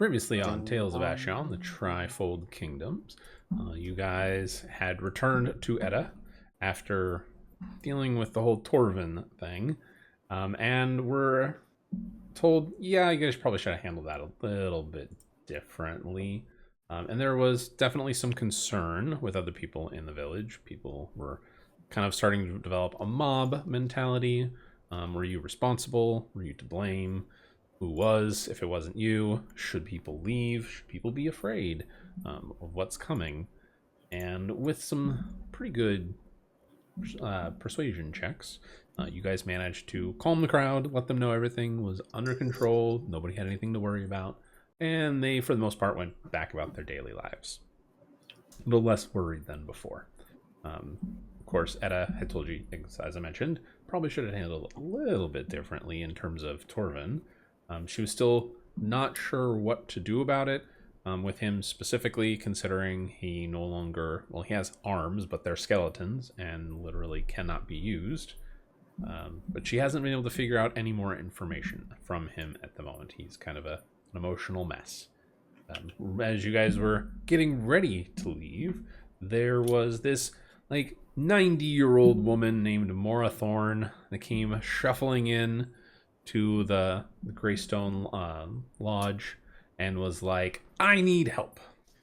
Previously on Tales of Ashion, the Trifold Kingdoms, you guys had returned to Edda after dealing with the whole Torvin thing, and were told, yeah, you guys probably should have handled that a little bit differently. And there was definitely some concern with other people in the village. People were kind of starting to develop a mob mentality. Were you responsible? Were you to blame? Who was? If it wasn't you, should people leave? Should people be afraid of what's coming? And with some pretty good persuasion checks, you guys managed to calm the crowd, let them know everything was under control, nobody had anything to worry about, and they, for the most part, went back about their daily lives. A little less worried than before. Of course, Edda had told you, as I mentioned, probably should have handled it a little bit differently in terms of Torvin. She was still not sure what to do about it, with him specifically, considering he no longer, well, he has arms, but they're skeletons and literally cannot be used. But she hasn't been able to figure out any more information from him at the moment. He's kind of an emotional mess. As you guys were getting ready to leave, there was this, 90-year-old woman named Mora Thorn that came shuffling in to the Greystone Lodge and was like, I need help.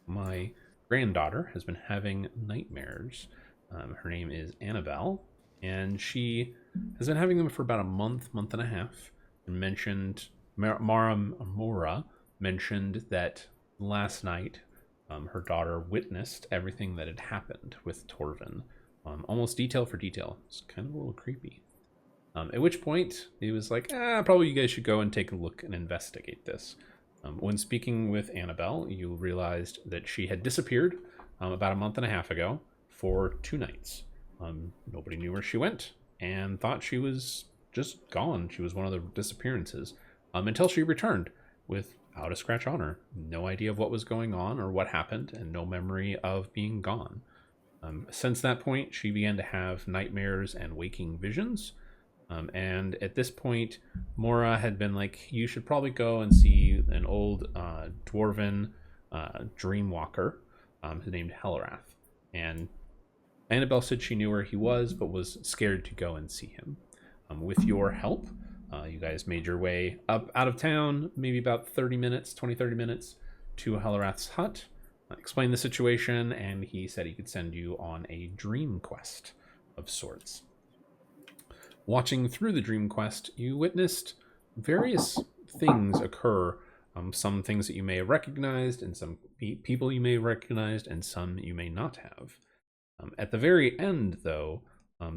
My granddaughter has been having nightmares. Her name is Anabelle, and she has been having them for about a month and a half. And mentioned, Mora mentioned that last night her daughter witnessed everything that had happened with Torvin, almost detail for detail. It's kind of a little creepy. At which point, he was like, probably you guys should go and take a look and investigate this. When speaking with Anabelle, you realized that she had disappeared about a month and a half ago for 2 nights. Nobody knew where she went and thought she was just gone. She was one of the disappearances until she returned without a scratch on her. No idea of what was going on or what happened, and no memory of being gone. Since that point, she began to have nightmares and waking visions. And at this point, Mora had been like, you should probably go and see an old dwarven dreamwalker named Helorath. And Anabelle said she knew where he was, but was scared to go and see him. With your help, you guys made your way up out of town, maybe about 30 minutes, to Helorath's hut, explained the situation, and he said he could send you on a dream quest of sorts. Watching through the dream quest, you witnessed various things occur. Some things that you may have recognized, and some people you may have recognized, and some you may not have. At the very end, though,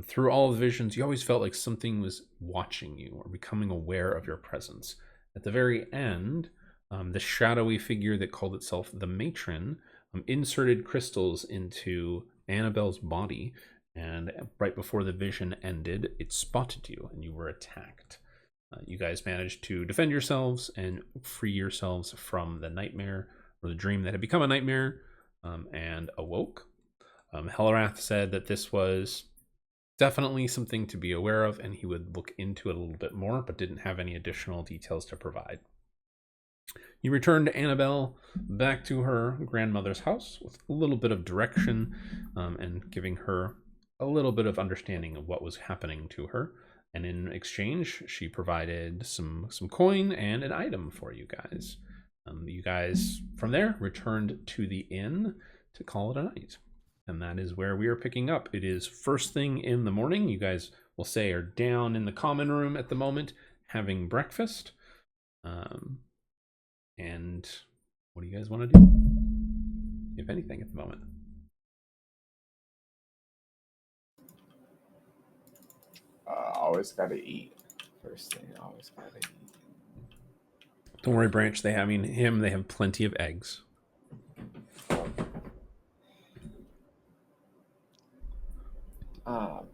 through all the visions, you always felt like something was watching you or becoming aware of your presence. At the very end, the shadowy figure that called itself the Matron inserted crystals into Anabelle's body, and right before the vision ended, it spotted you and you were attacked. You guys managed to defend yourselves and free yourselves from the nightmare, or the dream that had become a nightmare, and awoke. Helorath said that this was definitely something to be aware of, and he would look into it a little bit more, but didn't have any additional details to provide. You returned Anabelle back to her grandmother's house with a little bit of direction, and giving her a little bit of understanding of what was happening to her. And in exchange, she provided some coin and an item for you guys. You guys, from there, returned to the inn to call it a night. And that is where we are picking up. It is first thing in the morning. You guys will say are down in the common room at the moment, having breakfast. And what do you guys want to do, if anything, at the moment? Always gotta eat. First thing, always gotta eat. Don't worry, Branch. They have plenty of eggs. But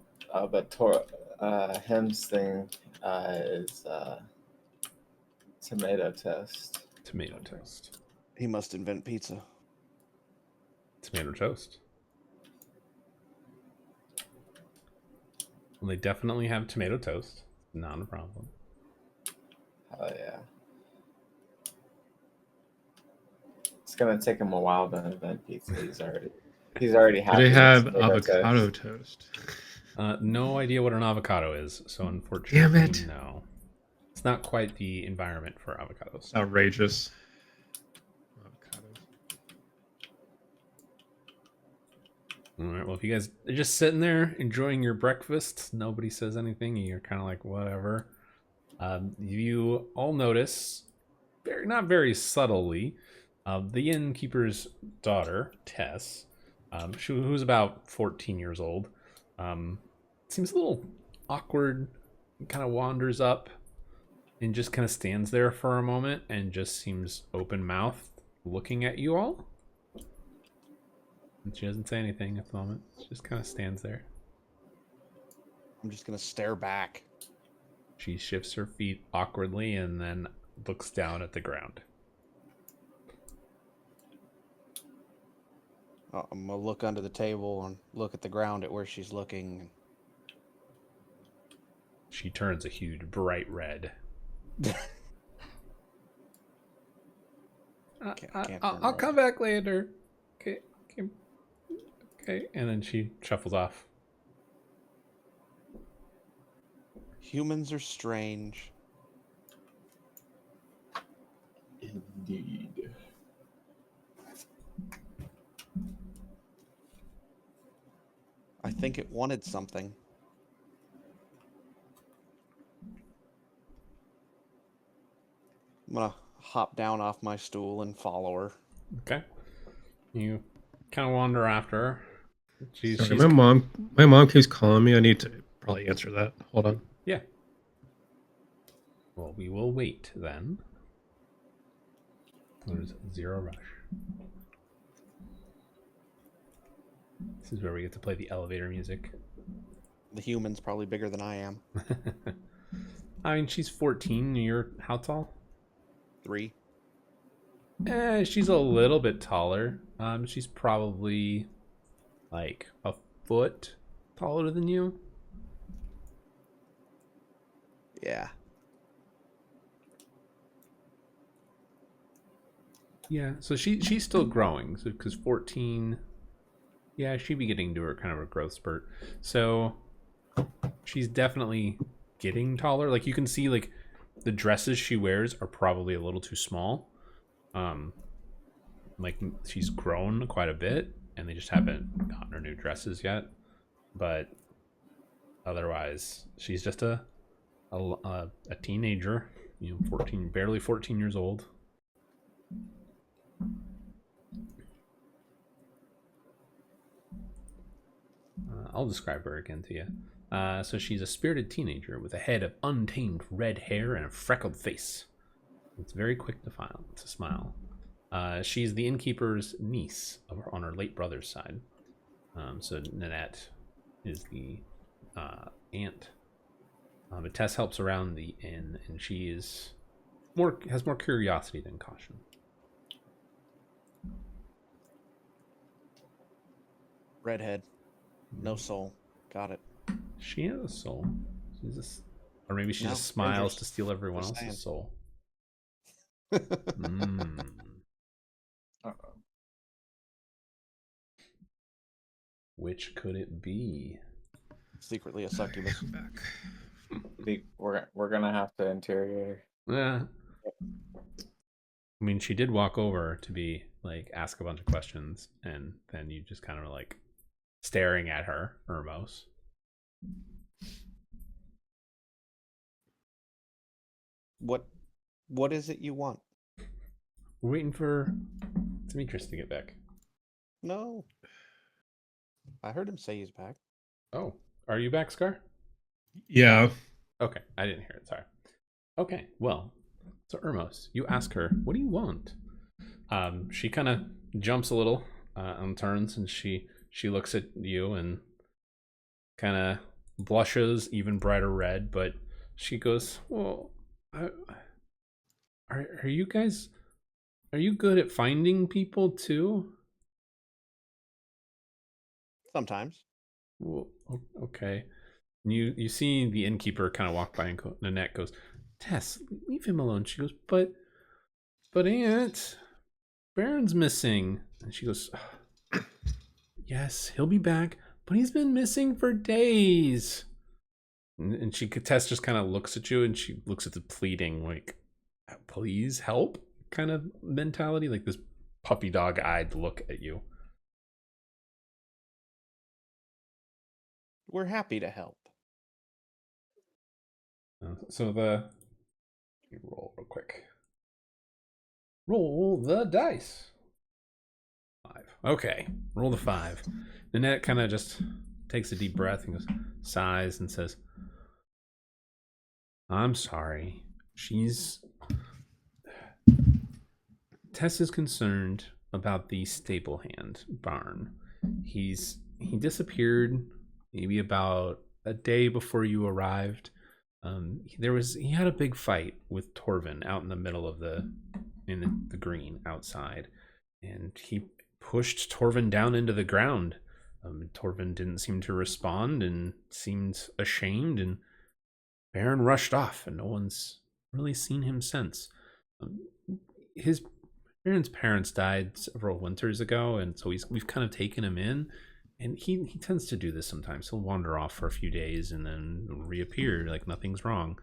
Hem's thing is tomato toast. Tomato toast. He must invent pizza. Tomato toast. Well, they definitely have tomato toast. Not a problem. Oh yeah. gonna take him a while to invent pizza. He's already Do happy. they with have potato avocado toast. toast? No idea what an avocado is, so unfortunately, Damn it. no. It's not quite the environment for avocados. It's outrageous. Avocados. All right, well, if you guys are just sitting there enjoying your breakfast, nobody says anything, you're kind of like, whatever. You all notice, not very subtly, the innkeeper's daughter, Tess, who's about 14 years old, seems a little awkward, kind of wanders up and just kind of stands there for a moment and just seems open-mouthed looking at you all. And she doesn't say anything at the moment. She just kind of stands there. I'm just gonna stare back. She shifts her feet awkwardly and then looks down at the ground. I'm gonna look under the table and look at the ground at where she's looking. She turns a huge bright red. I'll come back later. Okay. Okay. And then she shuffles off. Humans are strange. Indeed. I think it wanted something. I'm gonna hop down off my stool and follow her. Okay. You kind of wander after her. Sorry, my mom keeps calling me. I need to probably answer that. Hold on. Yeah. Well, we will wait then. There's zero rush. This is where we get to play the elevator music. The human's probably bigger than I am. I mean, she's 14. You're how tall? 3. She's a little bit taller. She's probably like a foot taller than you. Yeah. Yeah, so she's still growing. So because 14, yeah, she'd be getting to her kind of a growth spurt. So she's definitely getting taller. Like you can see, like the dresses she wears are probably a little too small. Like she's grown quite a bit, and they just haven't gotten her new dresses yet. But otherwise, she's just a teenager. 14, barely 14 years old. I'll describe her again to you. So she's a spirited teenager with a head of untamed red hair and a freckled face. It's very quick to smile. She's the innkeeper's niece on her late brother's side. So Nynette is the aunt. But Tess helps around the inn, and she has more curiosity than caution. Redhead. No soul. Got it. She has a soul. Or maybe she No, just smiles dangerous. to steal everyone Just else's saying. soul. Mm. Uh-oh. Which could it be? Secretly a succubus. Back. We're gonna have to interrogate her. Yeah. I mean, she did walk over to be like ask a bunch of questions, and then you just kind of like staring at her, Ermos. What is it you want? We're waiting for Demetrius to get back. No. I heard him say he's back. Oh, are you back, Scar? Yeah. Okay, I didn't hear it. Sorry. Okay, well, so Ermos, you ask her, what do you want? She kind of jumps a little and turns, and she looks at you and kind of blushes even brighter red, but she goes, well, are you guys, are you good at finding people too? Sometimes. Well, okay. You see the innkeeper kind of walk by, and Nynette goes, Tess, leave him alone. She goes, but Aunt, Baron's missing. And she goes, yes, he'll be back, but he's been missing for days. And Tess just kind of looks at you, and she looks at the pleading, like, please help kind of mentality, like this puppy dog eyed look at you. We're happy to help. So let me roll real quick. Roll the dice. 5. Okay, roll the 5. Nynette kind of just takes a deep breath and goes, sighs and says, I'm sorry. Tess is concerned about the stable hand, Baern. He disappeared maybe about a day before you arrived. He had a big fight with Torvin out in the middle of the green outside, and he pushed Torvin down into the ground. Torvin didn't seem to respond and seemed ashamed, and Baern rushed off, and no one's really seen him since. His parents died several winters ago, and so we've kind of taken him in, and he tends to do this sometimes. He'll wander off for a few days and then reappear like nothing's wrong.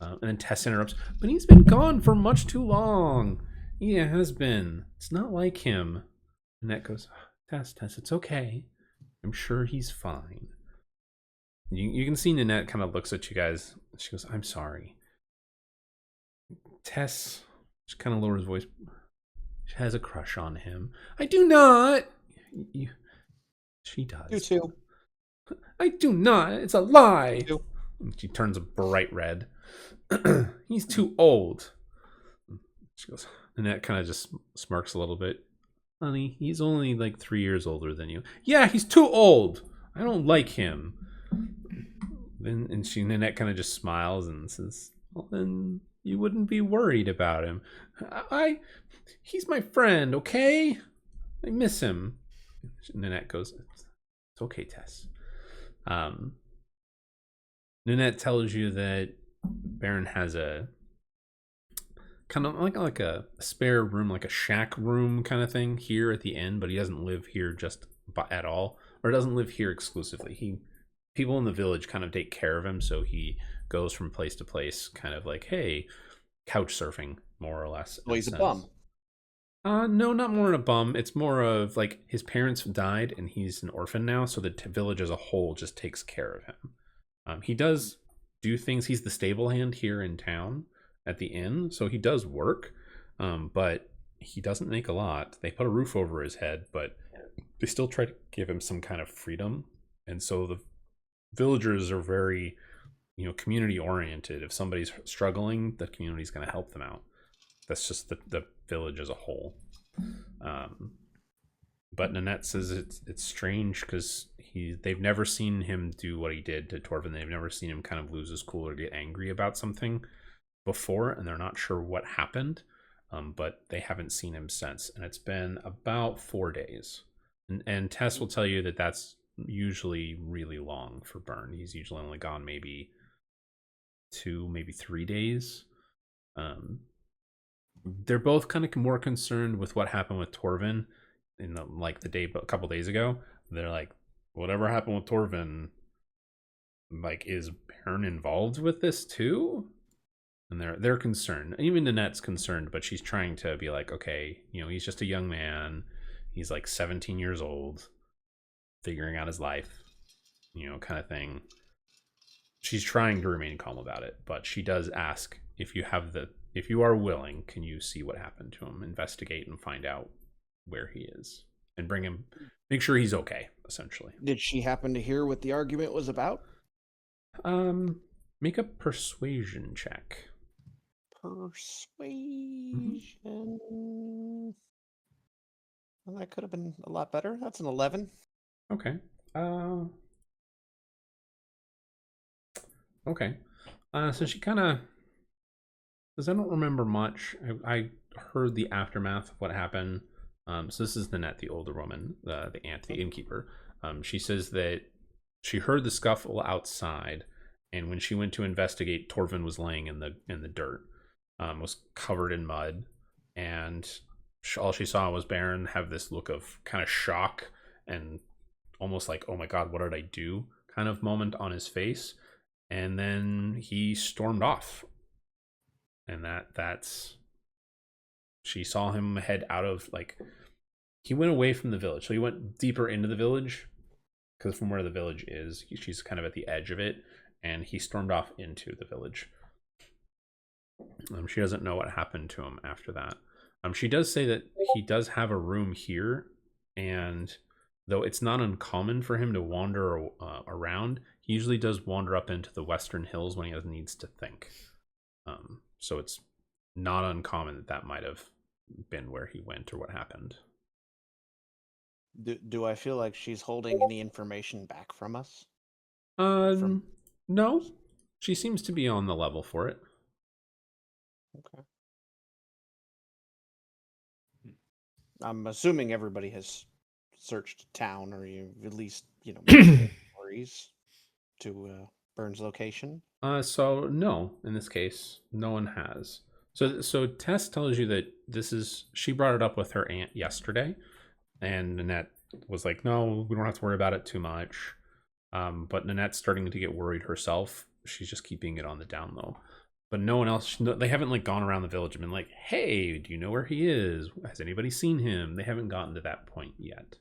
And then Tess interrupts, but he's been gone for much too long. He has been. It's not like him. Nynette goes, Tess, it's okay. I'm sure he's fine. You can see Nynette kind of looks at you guys. She goes, I'm sorry. Tess, she kind of lowers her voice. She has a crush on him. I do not. She does. You too. I do not. It's a lie. You. She turns a bright red. He's too old. She goes, Nynette kind of just smirks a little bit. Honey, he's only like 3 years older than you. Yeah, he's too old. I don't like him. Then Nynette kind of just smiles and says, well, then you wouldn't be worried about him. He's my friend, okay? I miss him. Nynette goes, it's okay, Tess. Nynette tells you that Baern has a kind of like a spare room, like a shack room kind of thing here at the inn, but he doesn't live here just at all, or doesn't live here exclusively. People in the village kind of take care of him, so he goes from place to place, kind of like, hey, couch surfing, more or less. Well, he's a bum. No, not more than a bum. It's more of like his parents died and he's an orphan now, so the village as a whole just takes care of him. He does do things. He's the stable hand here in town at the inn, so he does work, but he doesn't make a lot. They put a roof over his head, but they still try to give him some kind of freedom, and so the villagers are very, community oriented. If somebody's struggling, the community's going to help them out. That's just the village as a whole. But Nynette says it's strange because they've never seen him do what he did to Torvin. They've never seen him kind of lose his cool or get angry about something before, and they're not sure what happened. But they haven't seen him since, and it's been about 4 days. And Tess will tell you that that's usually really long for Baern. He's usually only gone maybe 2, maybe 3 days. They're both kind of more concerned with what happened with Torvin in a couple days ago. They're like, whatever happened with Torvin, like, is Baern involved with this too? And they're concerned. Even Nynette's concerned, but she's trying to be like, okay, he's just a young man. He's like 17 years old, figuring out his life, kind of thing. She's trying to remain calm about it, but she does ask, if you are willing, can you see what happened to him, investigate and find out where he is, and make sure he's okay, essentially. Did she happen to hear what the argument was about? Make a persuasion check. Persuasion. Well, that could have been a lot better. That's an 11. Okay. Okay. So she kind of says, I don't remember much. I heard the aftermath of what happened. So this is Nynette, the older woman, the aunt, the innkeeper. She says that she heard the scuffle outside, and when she went to investigate, Torvin was laying in the dirt, was covered in mud, and all she saw was Baern have this look of kind of shock and almost like, oh my god, what did I do kind of moment on his face. And then he stormed off. And that's she saw him head out of, like, he went away from the village. So he went deeper into the village, because from where the village is, she's kind of at the edge of it, and he stormed off into the village. She doesn't know what happened to him after that. She does say that he does have a room here, and though it's not uncommon for him to wander around, he usually does wander up into the western hills when he needs to think. So it's not uncommon that might have been where he went or what happened. Do I feel like she's holding any information back from us? No. She seems to be on the level for it. Okay. I'm assuming everybody has searched town, or you at least, stories to Baern's location. So no, in this case, no one has. So Tess tells you that she brought it up with her aunt yesterday, and Nynette was like, no, we don't have to worry about it too much. But Nynette's starting to get worried herself. She's just keeping it on the down low. But no one else, they haven't like gone around the village and been like, hey, do you know where he is? Has anybody seen him? They haven't gotten to that point yet.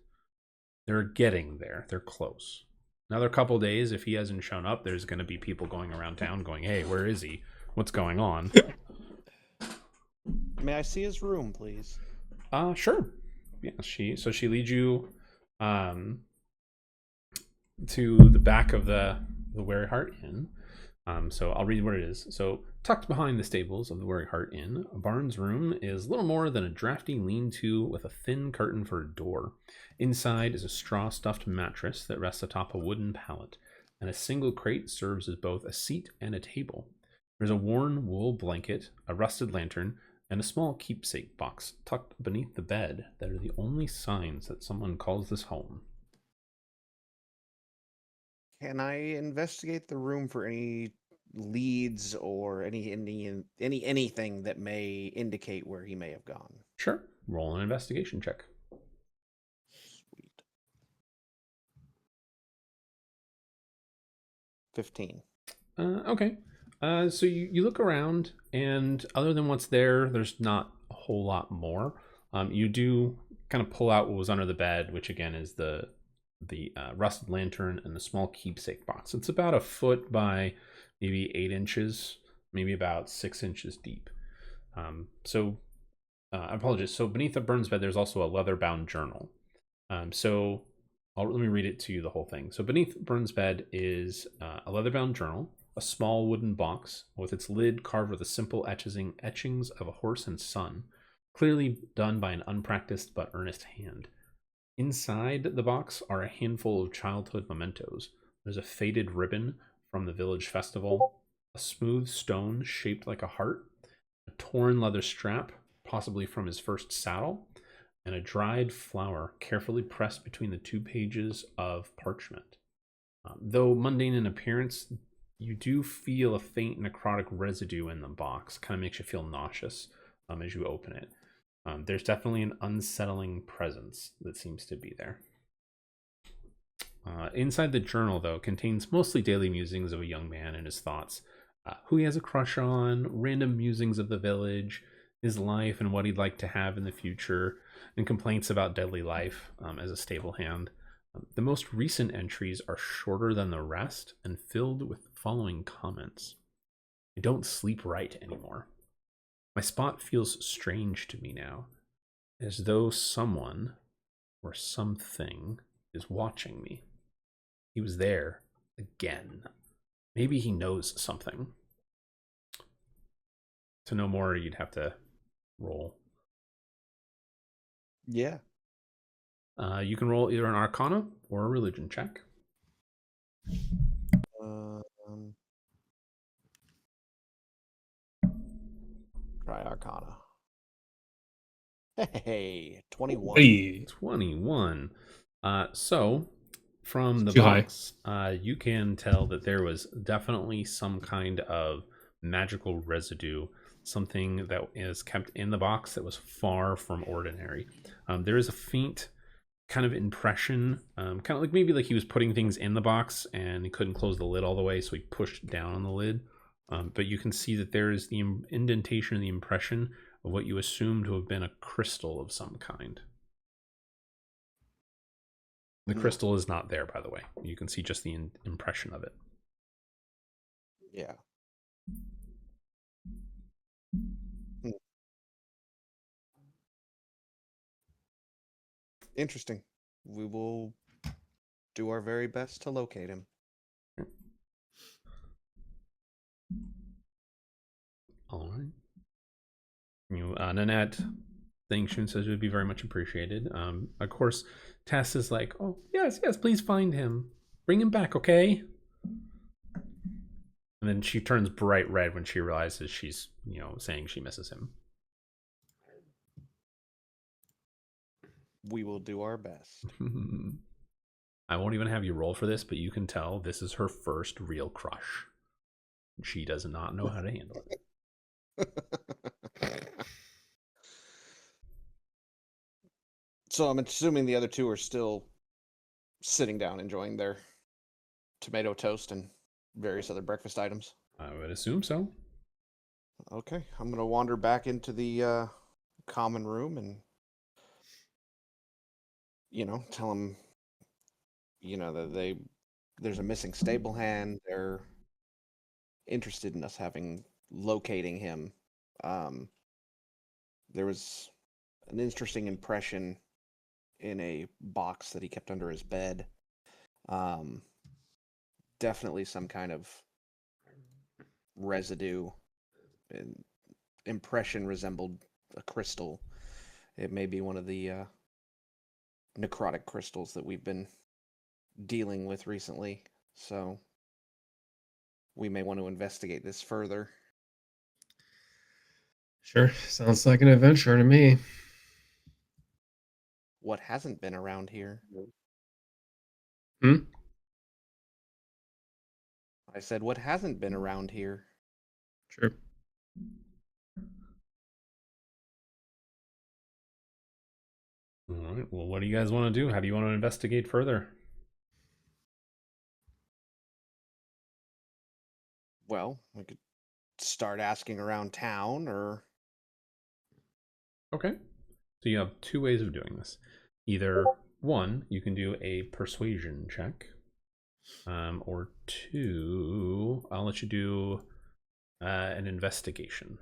They're getting there. They're close. Another couple days, if he hasn't shown up, there's going to be people going around town going, hey, where is he? What's going on? May I see his room, please? Sure. Yeah, she leads you to the back of the Weary Heart Inn. So I'll read what it is. So, tucked behind the stables of the Weary Heart Inn, Baern's room is little more than a drafty lean-to with a thin curtain for a door. Inside is a straw-stuffed mattress that rests atop a wooden pallet, and a single crate serves as both a seat and a table. There's a worn wool blanket, a rusted lantern, and a small keepsake box tucked beneath the bed that are the only signs that someone calls this home. Can I investigate the room for any leads or anything that may indicate where he may have gone? Sure. Roll an investigation check. Sweet. 15. Okay. So you look around, and other than what's there, there's not a whole lot more. You do kind of pull out what was under the bed, which again is the rusted lantern and the small keepsake box. It's about a foot by maybe 8 inches, maybe about 6 inches deep. I apologize. So beneath the Baern's bed, there's also a leather-bound journal. Let me read it to you, the whole thing. So beneath Baern's bed is a leather-bound journal, a small wooden box with its lid carved with a simple etchings of a horse and sun, clearly done by an unpracticed but earnest hand. Inside the box are a handful of childhood mementos. There's a faded ribbon from the village festival, a smooth stone shaped like a heart, a torn leather strap, possibly from his first saddle, and a dried flower carefully pressed between the 2 pages of parchment. Though mundane in appearance, you do feel a faint necrotic residue in the box. Kind of makes you feel nauseous as you open it. There's definitely an unsettling presence that seems to be there. Inside the journal, though, contains mostly daily musings of a young man and his thoughts, who he has a crush on, random musings of the village, his life and what he'd like to have in the future, and complaints about deadly life as a stable hand. The most recent entries are shorter than the rest and filled with the following comments. I don't sleep right anymore. My spot feels strange to me now, as though someone or something is watching me. He was there again. Maybe he knows something. To know more, you'd have to roll. Yeah. You can roll either an Arcana or a Religion check. Try Arcana. Hey, 21. Hey. 21. So, from the Too high. box, you can tell that there was definitely some kind of magical residue something that is kept in the box that was far from ordinary. There is a faint kind of impression, kind of like maybe like he was putting things in the box and he couldn't close the lid all the way, so he pushed down on the lid. But you can see that there is the indentation, the impression of what you assume to have been a crystal of some kind. The crystal is not there, by the way. You can see just the impression of it. Yeah. Interesting. We will do our very best to locate him. All right. Nynette, thanks. Shun says it would be very much appreciated. Of course, Tess is like, oh, yes, please find him. Bring him back, okay? And then she turns bright red when she realizes she's, saying she misses him. We will do our best. I won't even have you roll for this, but you can tell this is her first real crush. She does not know how to handle it. So I'm assuming the other two are still sitting down enjoying their tomato toast and various other breakfast items. I would assume so. Okay, I'm going to wander back into the common room and, tell them, that there's a missing stable hand. They're interested in us locating him. There was an interesting impression in a box that he kept under his bed. Definitely some kind of residue. And impression resembled a crystal. It may be one of the necrotic crystals that we've been dealing with recently. So we may want to investigate this further. Sure, sounds like an adventure to me. What hasn't been around here? I said, what hasn't been around here? Sure. All right. Well, what do you guys want to do? How do you want to investigate further? Well, we could start asking around town, or... Okay. So you have two ways of doing this. Either one, you can do a persuasion check. Or two, I'll let you do an investigation.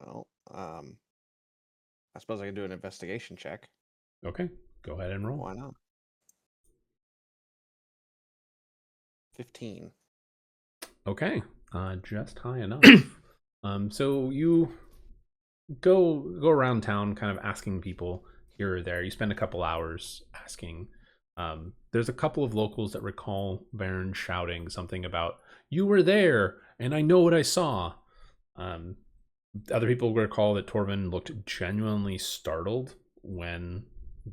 Well, I suppose I can do an investigation check. Okay, go ahead and roll. Why not? 15. Okay, just high enough. So you go around town, kind of asking people here or there. You spend a couple hours asking. There's a couple of locals that recall Baern shouting something about "You were there, and I know what I saw." Other people recall that Torvin looked genuinely startled when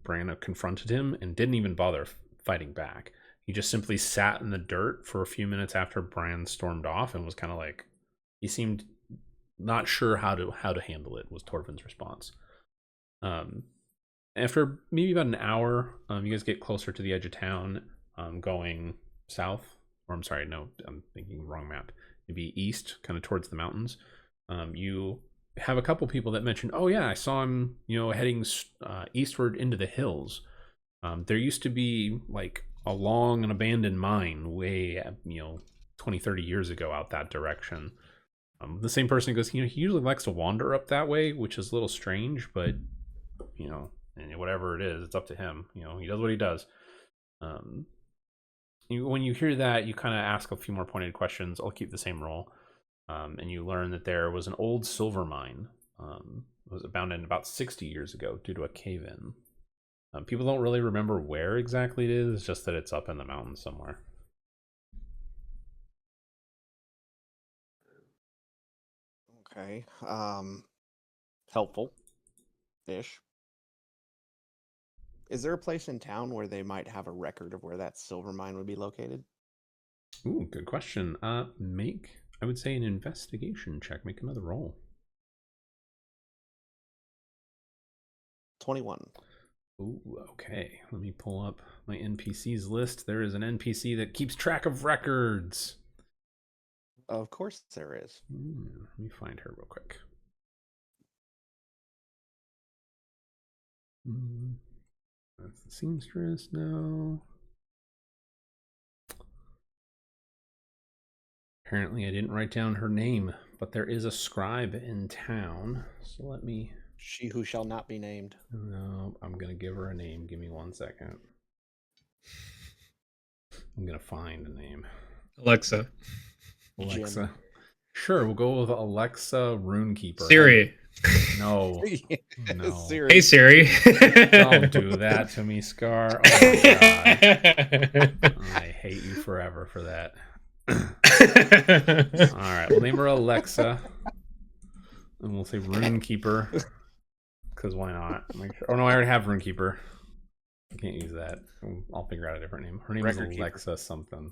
Baern confronted him and didn't even bother fighting back. He just simply sat in the dirt for a few minutes after Baern stormed off and was kind of like, he seemed not sure how to handle it, was Torvin's response. After maybe about an hour, you guys get closer to the edge of town, going south, or I'm sorry, no, I'm thinking wrong map. Maybe east, kind of towards the mountains. You have a couple people that mention, oh yeah, I saw him, heading eastward into the hills. There used to be like a long and abandoned mine way, 20, 30 years ago out that direction. The same person goes, he usually likes to wander up that way, which is a little strange, but, and whatever it is, it's up to him. He does what he does. When you hear that, you kind of ask a few more pointed questions. I'll keep the same roll. And you learn that there was an old silver mine. It was abandoned about 60 years ago due to a cave-in. People don't really remember where exactly it is, just that it's up in the mountains somewhere. Okay. Helpful-ish. Is there a place in town where they might have a record of where that silver mine would be located? Ooh, good question. Make, I would say, an investigation check. Make another roll. 21. Ooh, okay. Let me pull up my NPCs list. There is an NPC that keeps track of records. Of course there is. Let me find her real quick. That's the seamstress now. Apparently I didn't write down her name, but there is a scribe in town. So let me... She who shall not be named. No, I'm going to give her a name. Give me 1 second. I'm going to find a name. Alexa. Alexa. Sure, we'll go with Alexa Runekeeper. Siri. No. No. Siri. Hey Siri. Don't do that to me, Scar. Oh my god. I hate you forever for that. Alright, we'll name her Alexa. And we'll say Runekeeper. Because why not? Oh no, I already have Runekeeper. I can't use that. I'll figure out a different name. Her name is Alexa something.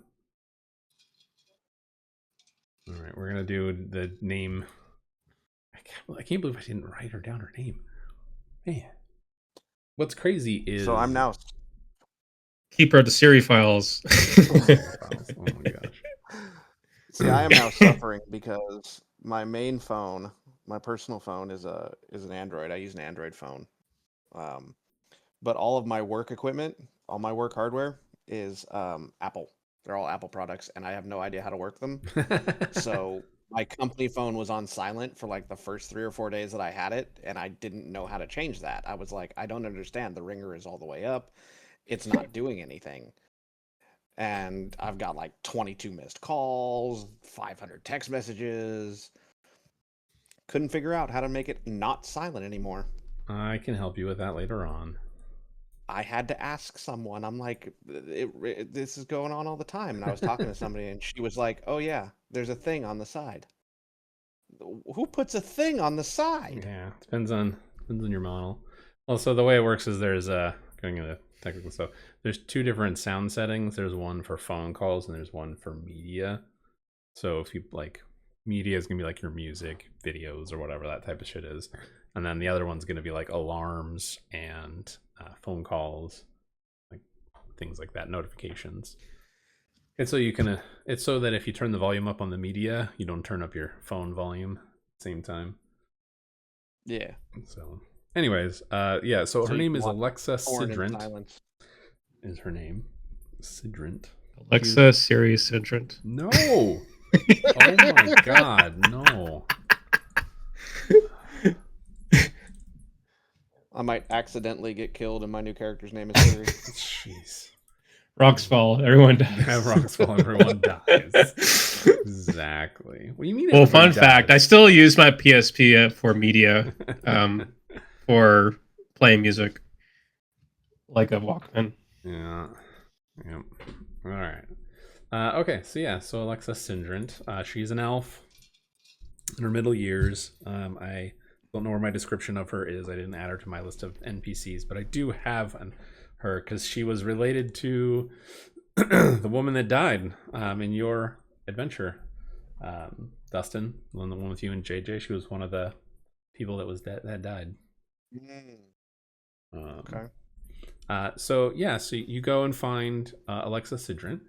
Alright, we're gonna do the name. I can't believe I didn't write her down her name. Man. What's crazy is... So I'm now... Keeper of the Siri files. Oh my gosh. See, I am now suffering because my main phone, my personal phone, is an Android. I use an Android phone. But all of my work equipment, all my work hardware is Apple. They're all Apple products, and I have no idea how to work them. So my company phone was on silent for like the first 3 or 4 days that I had it, and I didn't know how to change that. I was like, I don't understand. The ringer is all the way up. It's not doing anything. And I've got like 22 missed calls, 500 text messages. Couldn't figure out how to make it not silent anymore. I can help you with that later on. I had to ask someone. I'm like, this is going on all the time. And I was talking to somebody, and she was like, oh, yeah, there's a thing on the side. Who puts a thing on the side? Yeah, depends on your model. Well, so the way it works is there's going into technical stuff. There's 2 different sound settings. There's one for phone calls and there's one for media. So if you like, media is gonna be like your music, videos, or whatever that type of shit is, and then the other one's gonna be like alarms and phone calls, like things like that, notifications. It's so you can. It's so that if you turn the volume up on the media, you don't turn up your phone volume at the same time. Yeah. So, anyways, yeah. So her name is Alexa Sidrent. Is her name Sidrent? Alexa Siri Sidrent. No. Oh my god, no. I might accidentally get killed, and my new character's name is Siri. Jeez. Rocks fall, everyone dies. Yeah, rocks fall, everyone dies. Exactly. What do you mean? Well, fun fact, I still use my PSP for media, for playing music, like a Walkman. Yeah. Yep. All right. Okay. So yeah. So Alexa Sidrent. She's an elf in her middle years. I don't know where my description of her is. I didn't add her to my list of NPCs, but I do have her because she was related to the woman that died in your adventure, Dustin, the one with you and JJ. She was one of the people that died. Okay. So yeah, so you go and find Alexa Sidrent.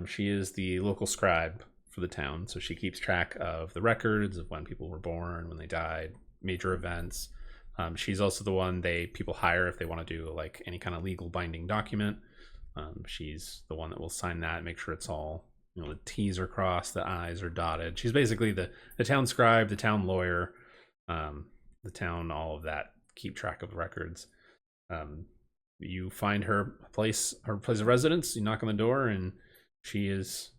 She is the local scribe for the town, so she keeps track of the records of when people were born, when they died, major events. She's also the one people hire if they want to do like any kind of legal binding document. She's the one that will sign that, make sure it's all, the T's are crossed, the I's are dotted. She's basically the town scribe, the town lawyer, the town, all of that, keep track of records. You find her place of residence, you knock on the door, and she is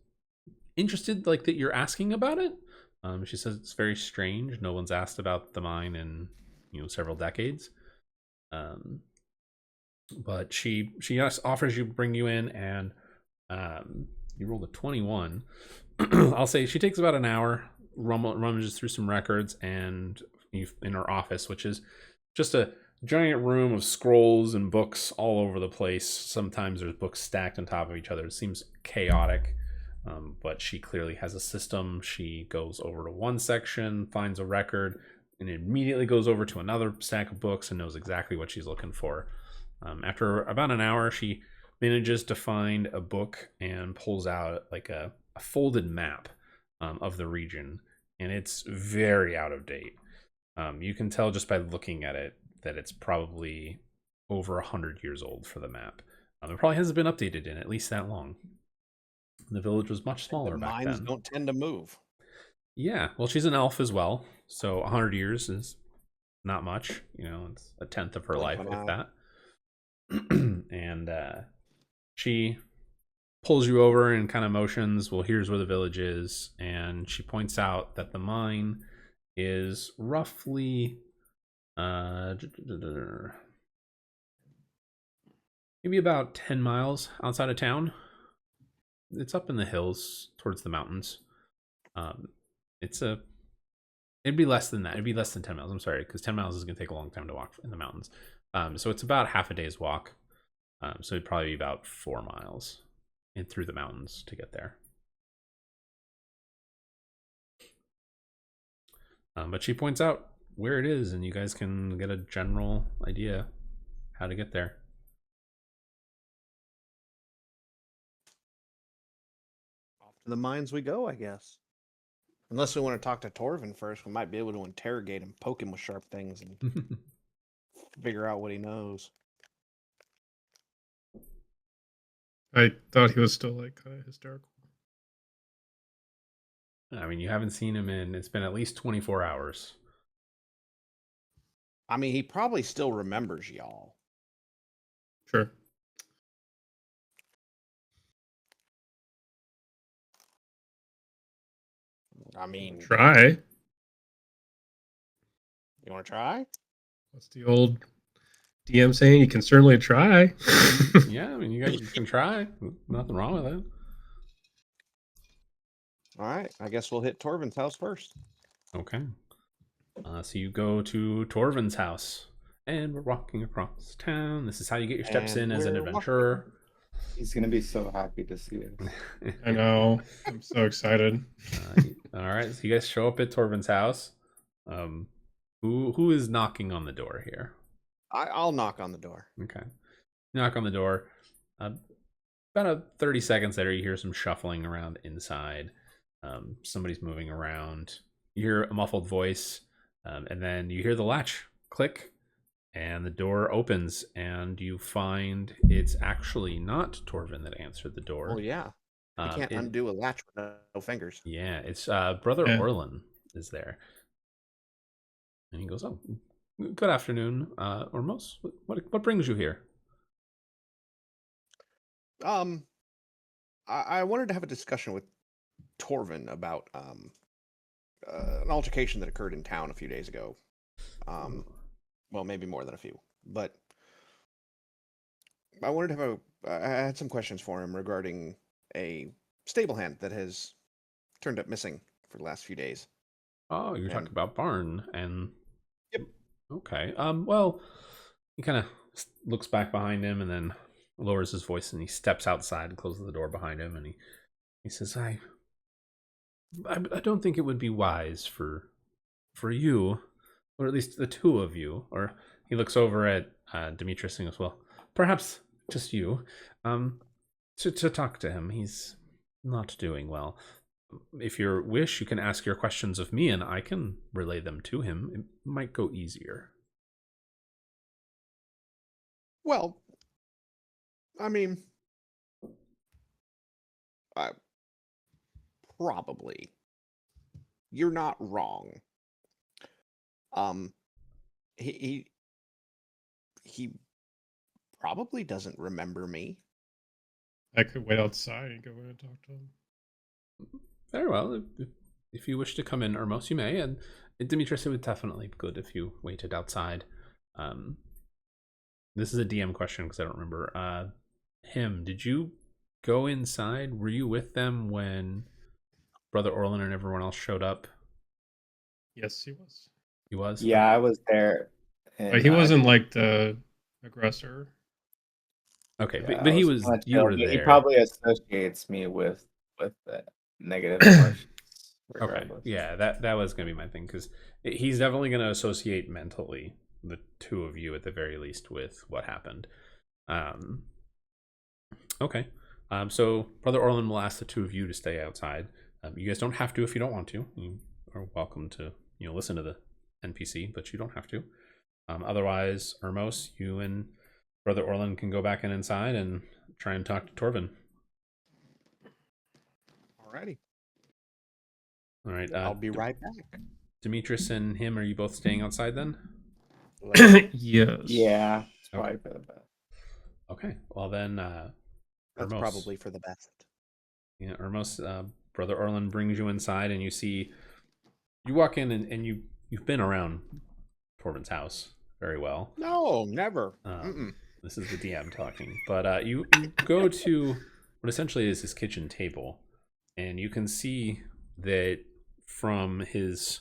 interested, like, that you're asking about it. She says it's very strange. No one's asked about the mine in, several decades. But she offers you, bring you in, and you rolled a 21. I'll say she takes about an hour, rummages through some records, and in her office, which is just a giant room of scrolls and books all over the place. Sometimes there's books stacked on top of each other. It seems chaotic. But she clearly has a system. She goes over to one section, finds a record, and immediately goes over to another stack of books and knows exactly what she's looking for. After about an hour, she manages to find a book and pulls out like a folded map of the region, and it's very out of date. You can tell just by looking at it that it's probably over 100 years old for the map. It probably hasn't been updated in at least that long. The village was much smaller The back mines then. don't tend to move. Yeah, well, she's an elf as well, so 100 years is not much. It's a tenth of her Blink life, of an if eye. that. And she pulls you over and kind of motions, well, here's where the village is. And she points out that the mine is roughly maybe about 10 miles outside of town. It's up in the hills towards the mountains. It'd be less than that. It'd be less than 10 miles. I'm sorry, because 10 miles is going to take a long time to walk in the mountains. So it's about half a day's walk. So it'd probably be about 4 miles in through the mountains to get there. But she points out where it is, and you guys can get a general idea how to get there. Off to the mines we go, I guess. Unless we want to talk to Torvin first, we might be able to interrogate him, poke him with sharp things, and figure out what he knows. I thought he was still like kind of hysterical. I mean, you haven't seen him it's been at least 24 hours. I mean, he probably still remembers y'all. Sure. I mean, Try. you want to try? What's the old DM saying? You can certainly try. Yeah, I mean, you guys can try. Nothing wrong with it. All right, I guess we'll hit Torvin's house first. Okay. So you go to Torvin's house, and we're walking across town. This is how you get your steps And in as an we're adventurer. He's gonna be so happy to see us. I know. I'm so excited. All right, so you guys show up at Torvin's house. Who is knocking on the door here? I'll knock on the door. Okay. Knock on the door. About 30 seconds later, you hear some shuffling around inside. Somebody's moving around. You hear a muffled voice, and then you hear the latch click, and the door opens, and you find it's actually not Torvin that answered the door. Oh, yeah. You can't undo a latch with no fingers. Yeah, it's Brother Yeah. Orlin is there. And he goes, oh, good afternoon, Ormos. What brings you here? I wanted to have a discussion with Torvin about an altercation that occurred in town a few days ago. Well, maybe more than a few, but I wanted to I had some questions for him regarding a stable hand that has turned up missing for the last few days. Oh, you're talking about Baern and. Yep. Okay. Well, he kind of looks back behind him and then lowers his voice and he steps outside and closes the door behind him and he says, I don't think it would be wise for you, or at least the two of you. Or he looks over at Demetrius and goes, well, perhaps just you, to talk to him. He's not doing well. If you wish, you can ask your questions of me and I can relay them to him. It might go easier. Well, I mean, probably. You're not wrong. He probably doesn't remember me. I could wait outside and go in and talk to him. Very well. If you wish to come in, Ormos, you may. And Demetrius, it would definitely be good if you waited outside. This is a DM question because I don't remember. Did you go inside? Were you with them when Brother Orlin and everyone else showed up? Yes, he was. He was? Yeah, I was there. And But he wasn't like the aggressor. Okay, yeah, but I he was was. kinda You were chill. there. He probably associates me with with the negative emotions. Okay, Regardless. yeah, that was gonna be my thing because he's definitely gonna associate mentally the two of you at the very least with what happened. Um, okay, so Brother Orlin will ask the two of you to stay outside. You guys don't have to if you don't want to. You are welcome to listen to the NPC, but you don't have to. Otherwise, Ermos, you and Brother Orlin can go back inside and try and talk to Torvin. Alrighty. All right. I'll be right back. Demetrius and him, are you both staying outside then? Yes. Yeah, it's Okay. probably for the best. Okay. Well then, That's Ermos, probably for the best. yeah, Ermos, Brother Orlin brings you inside, and you walk in, and you've been around Torvin's house very well. No, never. This is the DM talking, but you go to what essentially is his kitchen table, and you can see that from his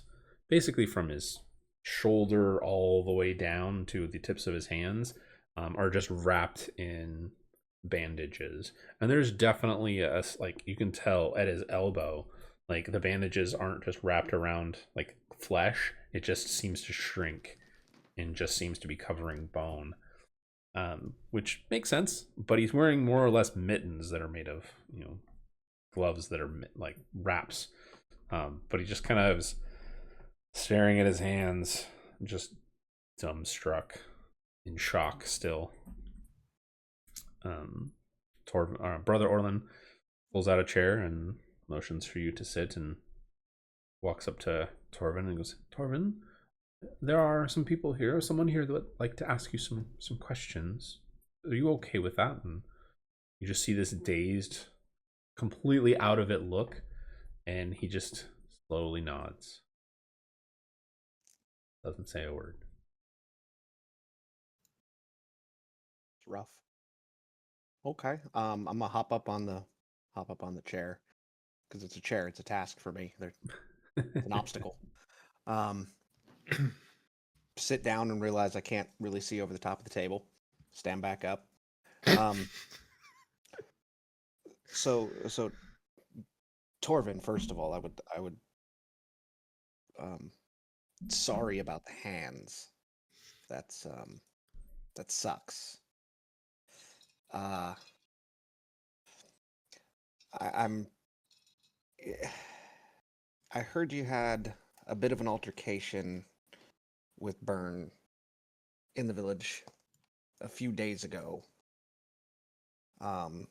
shoulder all the way down to the tips of his hands are just wrapped in bandages, and there's definitely you can tell at his elbow, like the bandages aren't just wrapped around like flesh, it just seems to shrink and just seems to be covering bone, which makes sense, but he's wearing more or less mittens that are made of gloves that are like wraps, but he just kind of is staring at his hands, just dumbstruck, in shock still. Brother Orlin pulls out a chair and motions for you to sit, and walks up to Torvin and goes, Torvin, there are someone here that would like to ask you some questions. Are you okay with that? And you just see this dazed, completely out of it look, and he just slowly nods. Doesn't say a word. It's rough. Okay. I'm gonna hop up on the chair because it's a chair. It's a task for me. There's an obstacle. Sit down and realize I can't really see over the top of the table. Stand back up. So Torvin, first of all, I would sorry about the hands. That sucks. I'm I heard you had a bit of an altercation with Baern in the village a few days ago. Baern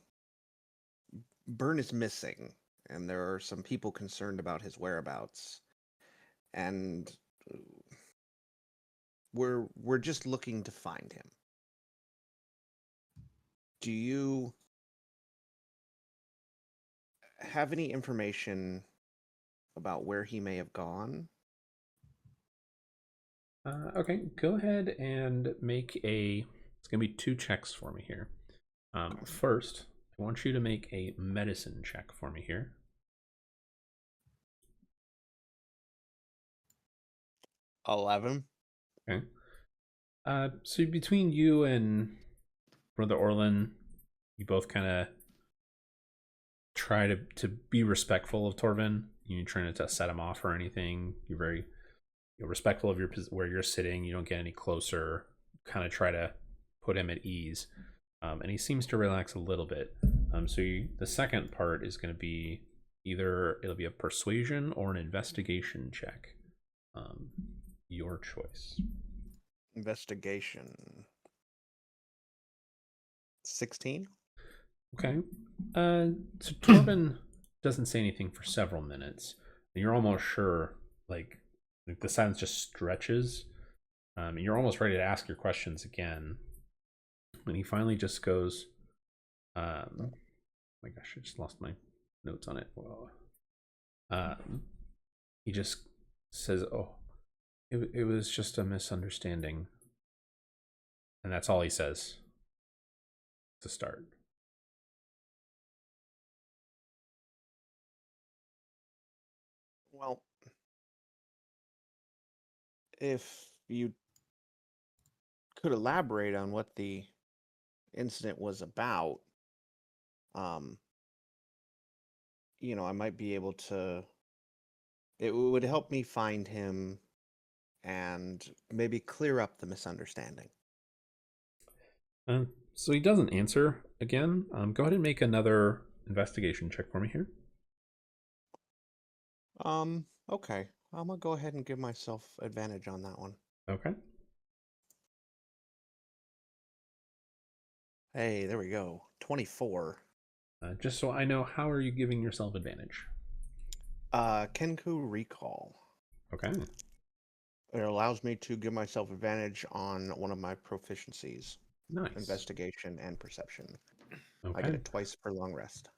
is missing, and there are some people concerned about his whereabouts. And we're just looking to find him. Do you have any information about where he may have gone? Okay, go ahead and make it's going to be 2 checks for me here. First, I want you to make a medicine check for me here. 11. Okay. So between you and Brother Orlin, you both kind of try to be respectful of Torvin. You're trying to set him off or anything. You're very respectful of where you're sitting. You don't get any closer. Kind of try to put him at ease, and he seems to relax a little bit. So the second part is going to be it'll be a persuasion or an investigation check. Your choice. Investigation. 16. Okay. So Torvin doesn't say anything for several minutes. And you're almost sure, like the silence just stretches. And you're almost ready to ask your questions again. And he finally just goes, oh my gosh, I just lost my notes on it. He just says, oh, it was just a misunderstanding. And that's all he says to start. Well, if you could elaborate on what the incident was about, I might be able to. It would help me find him and maybe clear up the misunderstanding. So he doesn't answer again. Go ahead and make another investigation check for me here. Okay. I'm gonna go ahead and give myself advantage on that one. Okay. Hey, there we go. 24. Just so I know, how are you giving yourself advantage? Kenku Recall. Okay. It allows me to give myself advantage on one of my proficiencies. Nice. Investigation and perception. Okay. I get it twice per long rest.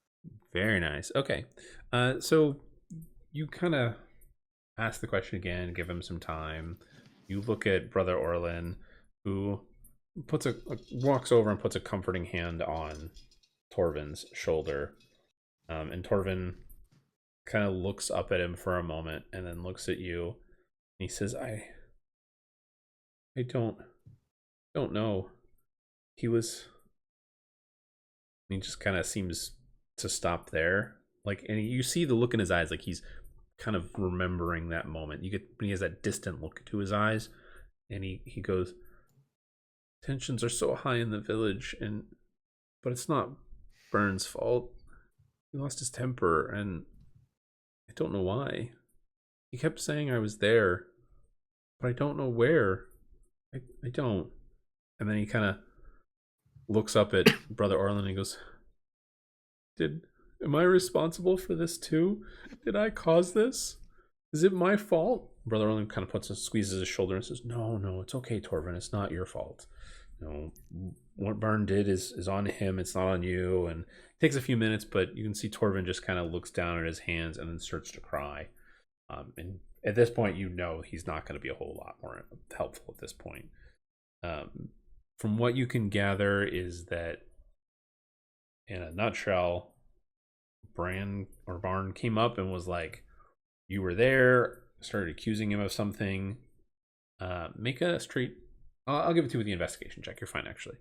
Very nice. Okay. So you kind of ask the question again, give him some time. You look at Brother Orlin, who walks over and puts a comforting hand on Torvin's shoulder. And Torvin kind of looks up at him for a moment and then looks at you. He says, I don't know. He just kind of seems to stop there. Like, and you see the look in his eyes, like he's kind of remembering that moment. You get when he has that distant look to his eyes, and he goes, tensions are so high in the village, but it's not Baern's fault. He lost his temper, and I don't know why. He kept saying I was there, but I don't know where. I don't. And then he kind of looks up at Brother Orlin and he goes, am I responsible for this too? Did I cause this? Is it my fault? Brother Orlin kind of squeezes his shoulder and says, no, it's okay, Torvin. It's not your fault. What Baern did is on him. It's not on you. And it takes a few minutes, but you can see Torvin just kind of looks down at his hands and then starts to cry. And at this point, he's not going to be a whole lot more helpful at this point. From what you can gather is that, in a nutshell, Baern came up and was like, you were there, started accusing him of something. Make a straight... I'll give it to you with the investigation check. You're fine, actually.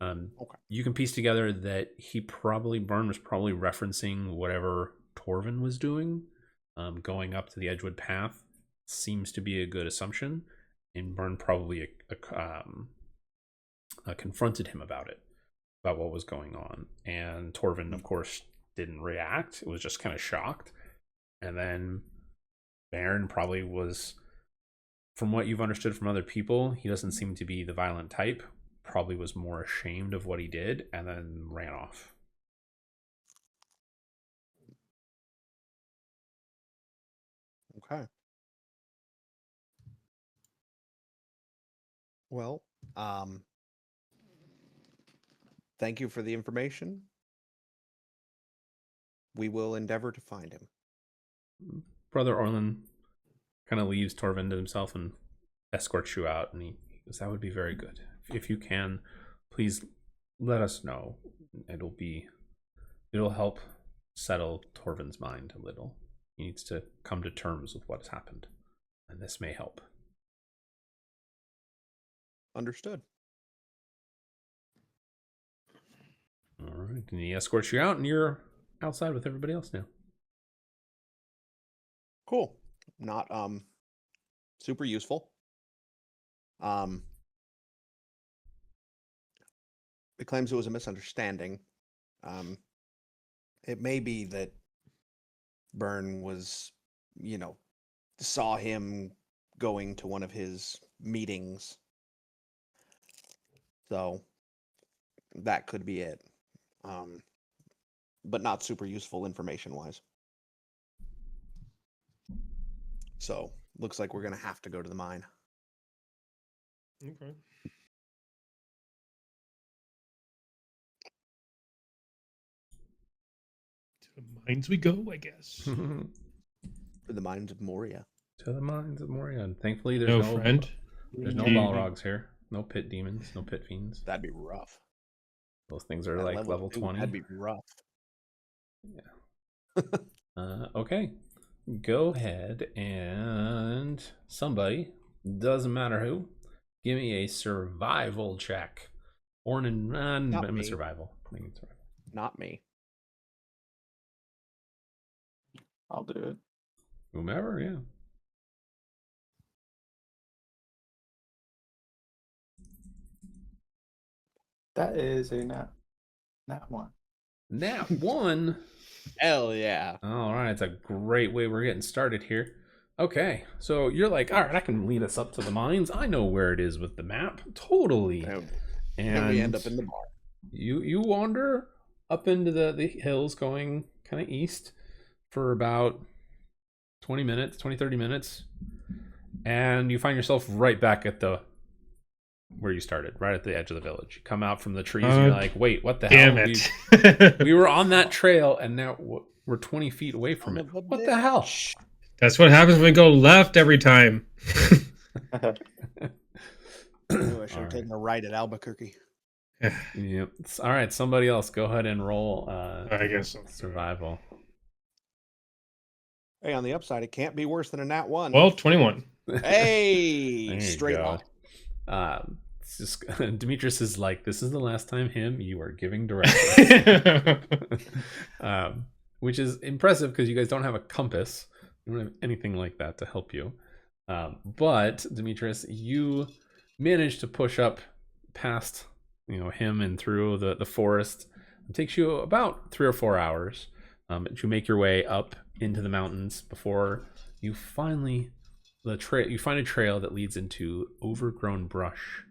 Okay. You can piece together that Baern was probably referencing whatever Torvin was doing. Going up to the Edgewood Path seems to be a good assumption, and Baern probably confronted him about what was going on. And Torvin, of course, didn't react. It was just kind of shocked. And then Baern probably was, from what you've understood from other people, he doesn't seem to be the violent type. Probably was more ashamed of what he did and then ran off. Okay. Well, thank you for the information. We will endeavor to find him. Brother Orlin kind of leaves Torvin to himself and escorts you out, and he goes, that would be very good. If you can, please let us know. It'll help settle Torvin's mind a little. He needs to come to terms with what has happened, and this may help. Understood. All right, and he escorts you out, and you're outside with everybody else now. Cool. Not super useful. It claims it was a misunderstanding. It may be that Baern was, saw him going to one of his meetings. So that could be it. But not super useful information-wise. So, looks like we're going to have to go to the mine. Okay. To the mines we go, I guess. To the mines of Moria. To the mines of Moria. And thankfully, there's no friend. There's no Balrogs here. No pit demons. No pit fiends. That'd be rough. Those things are like level 20. That'd be rough. Yeah. Okay. Go ahead and somebody, doesn't matter who, give me a survival check. Or I'm a survival. Not me. I'll do it. Whomever, yeah. That is a nat one. Nat 1. Hell yeah. All right, it's a great way we're getting started here. Okay, so you're like, all right, I can lead us up to the mines. I know where it is with the map. Totally. And we end up in the bar. You wander up into the hills going kind of east for about 20 minutes, 30 minutes. And you find yourself right back at where you started, right at the edge of the village. You come out from the trees and you're like, wait, what the Damn hell? it. We were on that trail and now we're 20 feet away from it. What the hell? That's what happens when we go left every time. I should have taken a right at Albuquerque. Yep. All right, somebody else, go ahead and roll I guess so. survival. Hey, on the upside, it can't be worse than a nat 1. Well, 21. Hey, There straight you on. go. It's just Demetrius is like, this is the last time you are giving directions. Which is impressive because you guys don't have a compass. You don't have anything like that to help you. But Demetrius, you managed to push up past him and through the forest. It takes you about 3 or 4 hours to make your way up into the mountains before you finally you find a trail that leads into overgrown brush,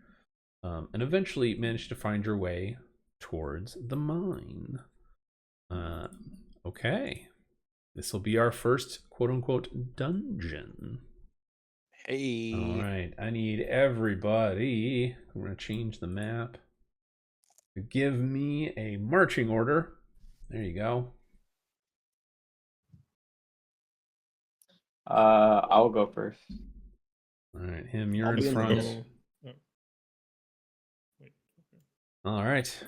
and eventually manage to find your way towards the mine. Okay, this will be our first quote-unquote dungeon. Hey. All right, I need everybody. I'm going to change the map. Give me a marching order. There you go. I'll go first. All right, you're I'll in be in the front. middle. All right,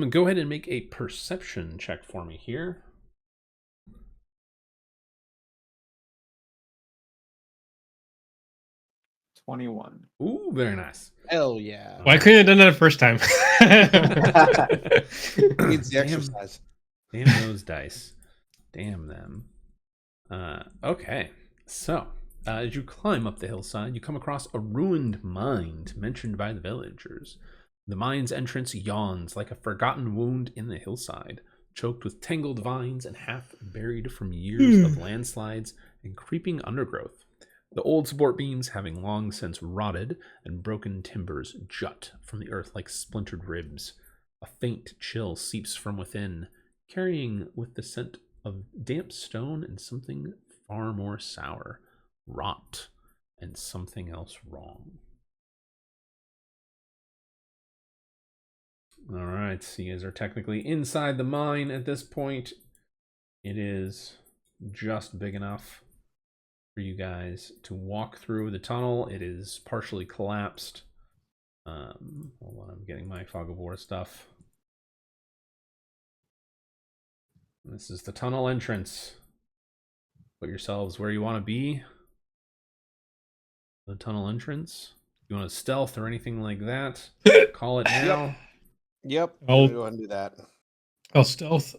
go ahead and make a perception check for me here. $21. Ooh, very nice. Hell yeah. Why couldn't you have done that the first time? Needs the exercise. Damn those dice. Damn them. Okay, so as you climb up the hillside, you come across a ruined mine mentioned by the villagers. The mine's entrance yawns like a forgotten wound in the hillside, choked with tangled vines and half buried from years of landslides and creeping undergrowth. The old support beams, having long since rotted, and broken timbers jut from the earth like splintered ribs. A faint chill seeps from within, carrying with the scent of damp stone and something far more sour, rot, and something else wrong. All right, so you guys are technically inside the mine at this point. It is just big enough for you guys to walk through the tunnel. It is partially collapsed. Hold on, I'm getting my fog of war stuff. This is the tunnel entrance. Put yourselves where you want to be. The tunnel entrance. You want to stealth or anything like that? Call it now. Yep. I'll- Go ahead and do that. I'll stealth.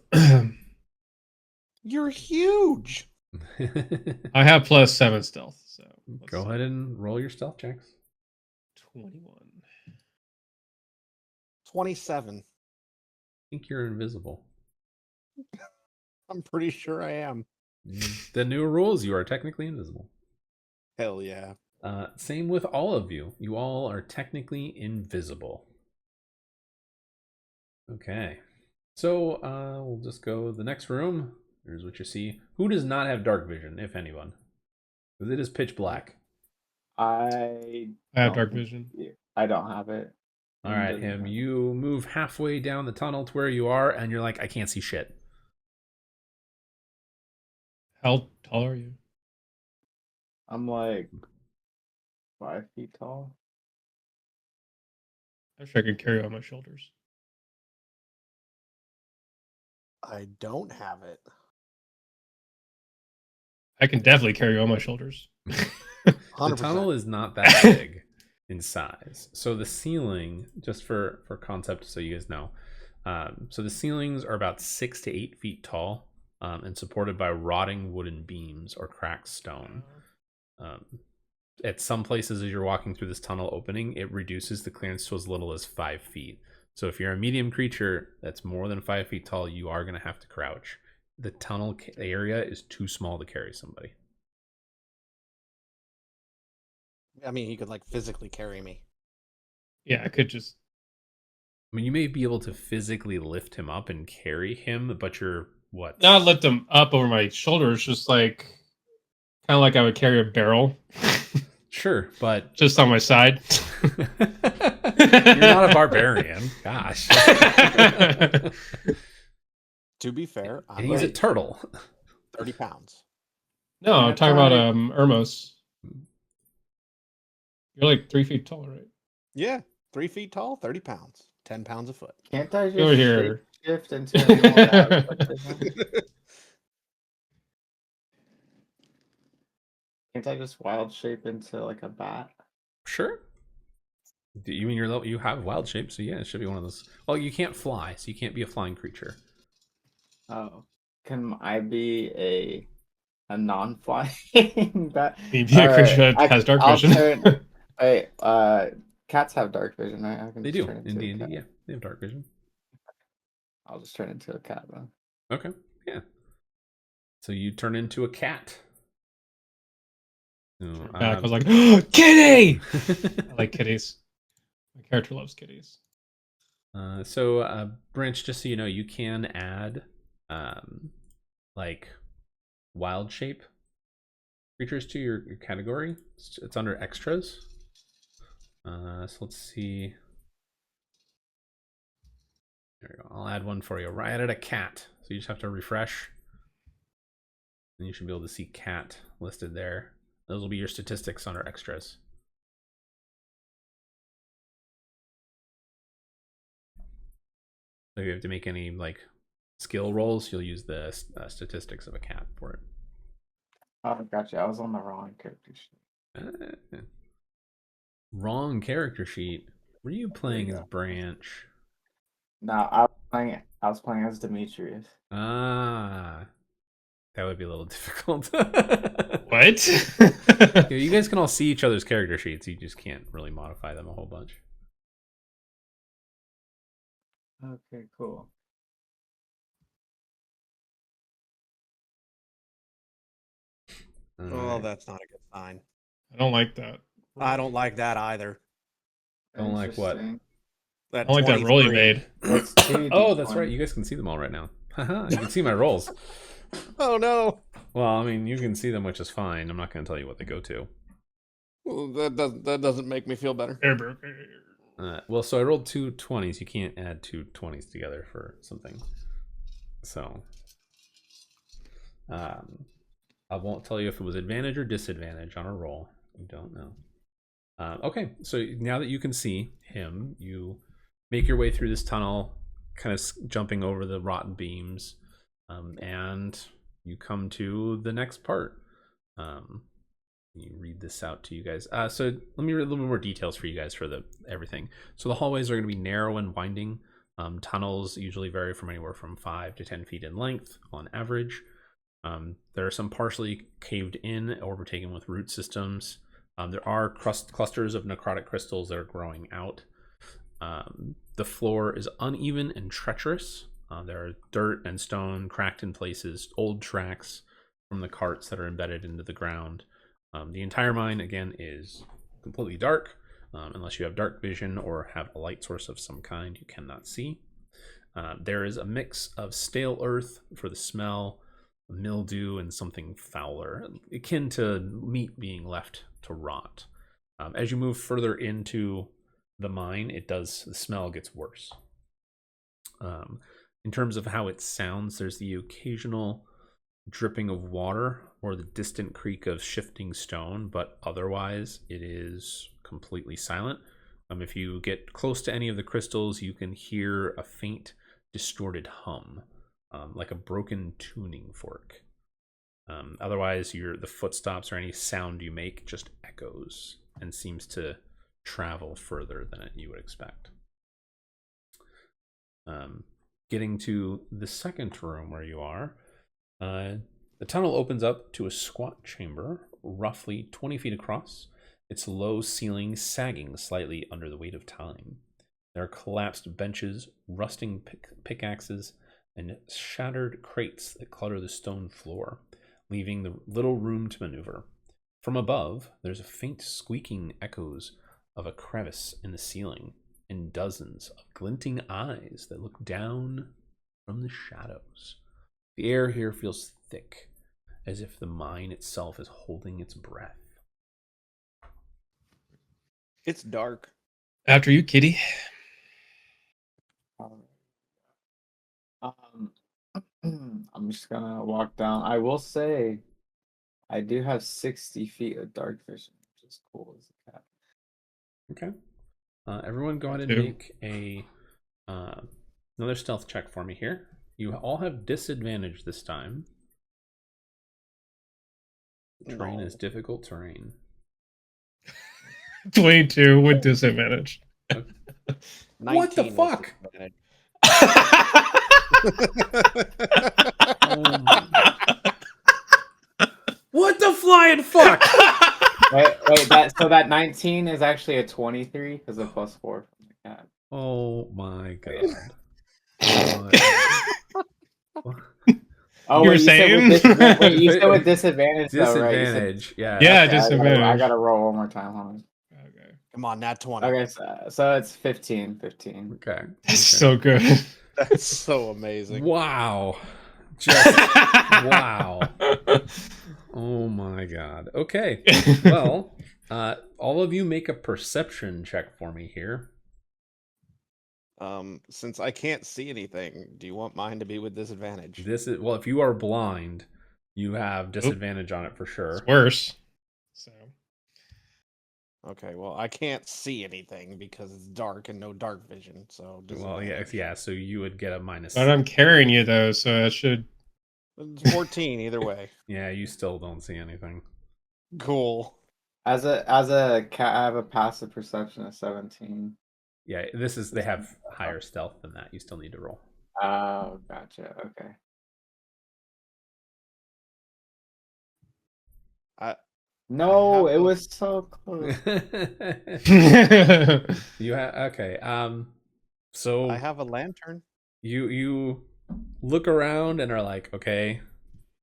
You're huge. I have +7 stealth, so Go ahead and roll your stealth checks. 21. 27. I think you're invisible. I'm pretty sure I am. The new rules, you are technically invisible. Hell yeah. Same with all of you. You all are technically invisible. Okay. So we'll just go the next room. Here's what you see. Who does not have dark vision, if anyone? Because it is pitch black. I have don't dark think- vision. I don't have it. All right, Doesn't him. have- You move halfway down the tunnel to where you are, and you're like, I can't see shit. How tall are you? I'm like 5 feet tall. I'm sure I can carry you on my shoulders. I don't have it. I can definitely carry you on my shoulders. The 100%. tunnel is not that big in size. So the ceiling, just for concept, so you guys know, so the ceilings are about 6 to 8 feet tall. and supported by rotting wooden beams or cracked stone. At some places, as you're walking through this tunnel opening, it reduces the clearance to as little as 5 feet. So if you're a medium creature that's more than 5 feet tall, you are going to have to crouch. The tunnel area is too small to carry somebody. I mean, he could like physically carry me. Yeah, I could just. I mean, you may be able to physically lift him up and carry him, but you're what? Not lift him up over my shoulders, just like. Kind of like I would carry a barrel. Sure, but just on my side. You're not a barbarian. Gosh. To be fair, and he's a turtle. 30 pounds. No, I'm talking about Ermos. You're like 3 feet tall, right? Yeah, 3 feet tall, 30 pounds, 10 pounds a foot. Can't I just Over here. shift into an Can't I just wild shape into like a bat? Sure. You mean you have wild shape, so yeah, it should be one of those. Well, you can't fly, so you can't be a flying creature. Oh, can I be a non-flying bat? Maybe a creature that has dark vision. Wait, cats have dark vision, right? I can They just do turn into in a D&D. cat. Yeah, they have dark vision. I'll just turn into a cat then. Okay, yeah. So you turn into a cat. So, I was like, oh, kitty! I like kitties. My character loves kitties. Branch, just so you know, you can add like wild shape creatures to your category. It's under extras. So let's see. There we go. I'll add one for you. I added a cat. So you just have to refresh. And you should be able to see cat listed there. Those will be your statistics under extras. So if you have to make any like skill rolls, you'll use the statistics of a cat for it. Oh, gotcha. I was on the wrong character sheet. Wrong character sheet. Were you playing as go. Branch? No, I was playing as Demetrius. Ah, that would be a little difficult. What? You guys can all see each other's character sheets. You just can't really modify them a whole bunch. Okay, cool. Oh, that's not a good sign. I don't like that. I don't like that either. Don't like what? Interesting. I don't like that roll you made. That's 2d20. Oh, that's right. You guys can see them all right now. Haha, you can see my rolls. Oh no. Well, I mean, you can see them, which is fine. I'm not going to tell you what they go to. Well, that doesn't make me feel better. Well, so I rolled 2 20s. You can't add 2 20s together for something. So, I won't tell you if it was advantage or disadvantage on a roll. You don't know. Okay, so now that you can see him, you make your way through this tunnel, kind of jumping over the rotten beams, and you come to the next part. You read this out to you guys. So let me read a little bit more details for you guys for everything. So the hallways are going to be narrow and winding. Tunnels usually vary from anywhere from 5 to 10 feet in length on average. There are some partially caved in or overtaken with root systems. There are clusters of necrotic crystals that are growing out. The floor is uneven and treacherous. There are dirt and stone cracked in places, old tracks from the carts that are embedded into the ground. The entire mine, again, is completely dark. Unless you have dark vision or have a light source of some kind, you cannot see. There is a mix of stale earth for the smell, mildew, and something fouler, akin to meat being left to rot. As you move further into the mine, the smell gets worse. In terms of how it sounds, there's the occasional dripping of water or the distant creak of shifting stone, but otherwise it is completely silent. If you get close to any of the crystals, you can hear a faint, distorted hum, like a broken tuning fork. Otherwise, the footsteps or any sound you make just echoes and seems to travel further than you would expect. Getting to the second room where you are, The tunnel opens up to a squat chamber, roughly 20 feet across, its low ceiling sagging slightly under the weight of time. There are collapsed benches, rusting pickaxes, and shattered crates that clutter the stone floor, leaving the little room to maneuver. From above, there's a faint squeaking echoes of a crevice in the ceiling, and dozens of glinting eyes that look down from the shadows. The air here feels thick, as if the mine itself is holding its breath. It's dark. After you, Kitty. I'm just gonna walk down. I will say, I do have 60 feet of dark vision, which is cool as a cat. Okay. Everyone go ahead and Two. make a another stealth check for me here. You all have disadvantage this time. The terrain is difficult terrain. 22 with disadvantage. What the 19 with fuck? disadvantage. What the flying fuck? Wait, so that 19 is actually a 23 because of +4 from the cat. Oh my god. Oh, You were wait, saying? you said with disadvantage, though, right? You said- Disadvantage, yeah. Yeah, Okay, disadvantage. I gotta roll one more time. Hold on. Okay. Come on, nat 20. Okay, so it's 15. Okay. That's so good. That's so amazing. Wow. Just wow. Oh my god. Okay. Well, all of you make a perception check for me here. Since I can't see anything, do you want mine to be with disadvantage? This is well, if you are blind, you have disadvantage on it for sure. It's worse. So Okay, well, I can't see anything because it's dark and no dark vision. So Well, yeah. So you would get a minus. but I'm carrying you though, so I should. It's 14 either way. Yeah, you still don't see anything. Cool. As a cat, I have a passive perception of 17. Yeah, they have higher stealth than that. You still need to roll. Oh, gotcha. Okay. No, it was so close. You have okay. So I have a lantern. you look around and are like, okay,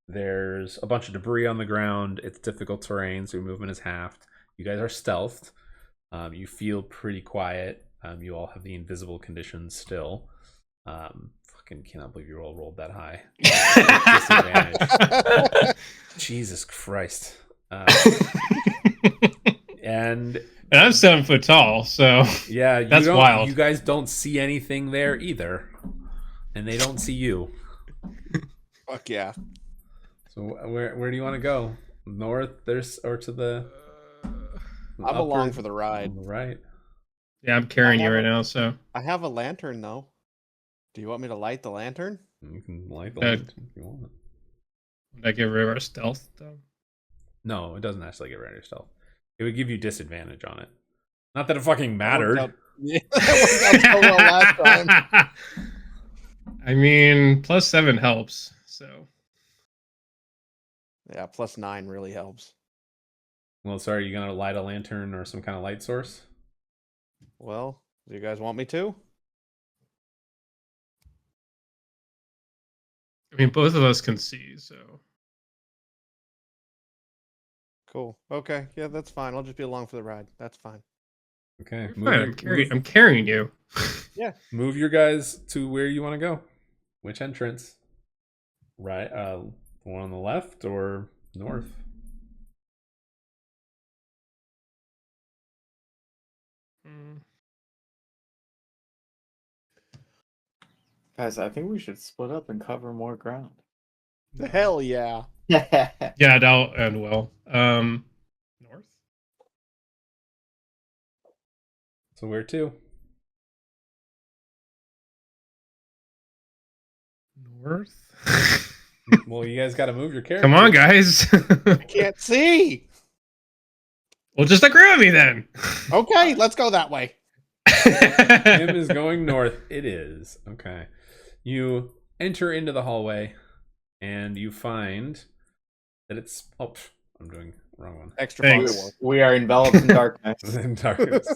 there's a bunch of debris on the ground. It's difficult terrain, so your movement is halved. You guys are stealthed. You feel pretty quiet. You all have the invisible conditions still. Fucking cannot believe you all rolled that high. Disadvantage. Jesus Christ. And I'm 7 foot tall, so yeah, that's wild. You guys don't see anything there either, and they don't see you. Fuck yeah. So where do you want to go? North, or to the? I'm along for the ride. Right. Yeah, I'm carrying you right now, so I have a lantern though. Do you want me to light the lantern? You can light the light if you want. would I get rid of our stealth though? No, it doesn't actually get rid of your stealth. It would give you disadvantage on it. Not that it fucking mattered. That worked out so well last time. I mean, +7 helps. So Yeah, +9 really helps. Well, sorry, you gonna light a lantern or some kind of light source? Well, do you guys want me to? I mean, both of us can see. So Cool. Okay. Yeah, that's fine. I'll just be along for the ride. That's fine. Okay. fine, I'm carrying you. Yeah. Move your guys to where you want to go. Which entrance? Right. The one on the left or north? Guys, I think we should split up and cover more ground. Hell yeah. Yeah, that'll end well. North. So where to? North. Well, you guys got to move your character. Come on, guys. I can't see. Well, just agree with me then. Okay, let's go that way. Tim is going north. It is. Okay. You enter into the hallway. and you find that it's... Oh, I'm doing the wrong one. Extra Thanks. focus. We are enveloped in darkness. In darkness.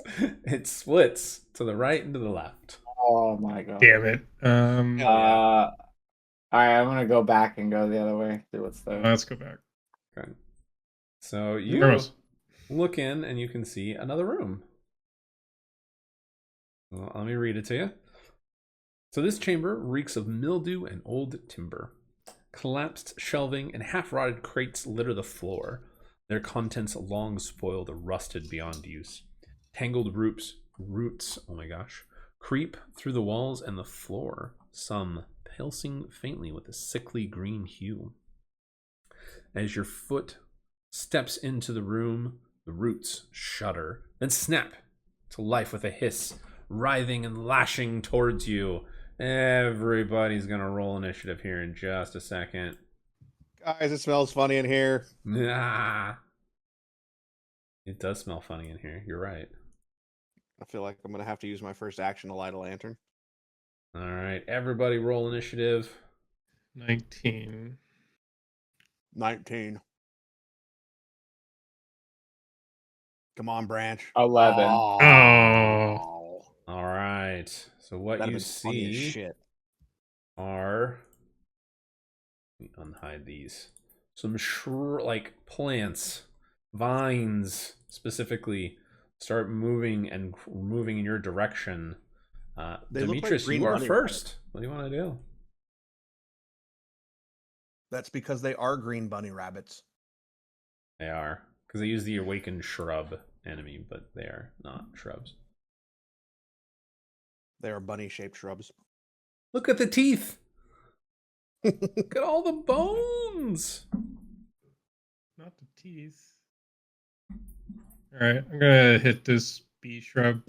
It splits to the right and to the left. Oh my god. Damn it. Yeah. All right, I'm gonna go back and go the other way. See what's there. Let's go back. Okay. So you Gross. look in and you can see another room. Well, let me read it to you. So this chamber reeks of mildew and old timber. Collapsed shelving and half-rotted crates litter the floor. Their contents long spoiled or rusted beyond use. Tangled roots, oh my gosh, creep through the walls and the floor, some pulsing faintly with a sickly green hue. As your foot steps into the room, the roots shudder, then snap to life with a hiss, writhing and lashing towards you. Everybody's gonna roll initiative here in just a second. Guys, it smells funny in here. Ah. It does smell funny in here. You're right. I feel like I'm gonna have to use my first action to light a lantern. All right, everybody roll initiative. 19. 19. Come on, Branch. 11. Oh. All right. So what That'd you have been funny as see shit. are, let me unhide these. Some like plants, vines specifically, start moving and moving in your direction. They look like Demetrius, green you are bunny first. What do you want to do? That's because they are green bunny rabbits. They are, because they use the awakened shrub enemy, but they are not shrubs. They are bunny-shaped shrubs. Look at the teeth. Look at all the bones. Not the teeth. Alright, I'm gonna hit this bee shrub.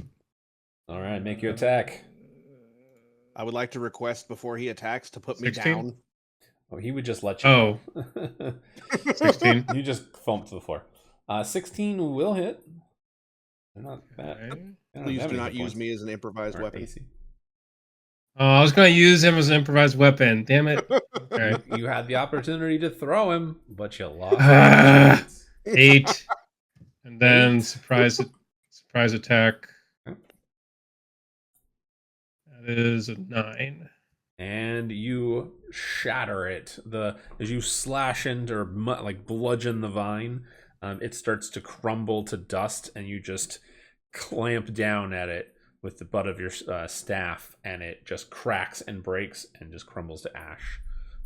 All right, make your attack. I would like to request before he attacks to put me 16? down. Oh, he would just let you. Oh, go. 16. You just thumped to the floor. 16 will hit. They're not bad. Okay. They don't Please have do any not hit use points. me as an improvised Or weapon. AC. Oh, I was gonna use him as an improvised weapon. Damn it. Okay. You had the opportunity to throw him, but you lost. Ah. the chance. 8. And then 8. surprise attack. Yep. That is a 9. And you shatter it. As you slash into or like bludgeon the vine, it starts to crumble to dust, and you just clamp down at it with the butt of your staff, and it just cracks and breaks and just crumbles to ash.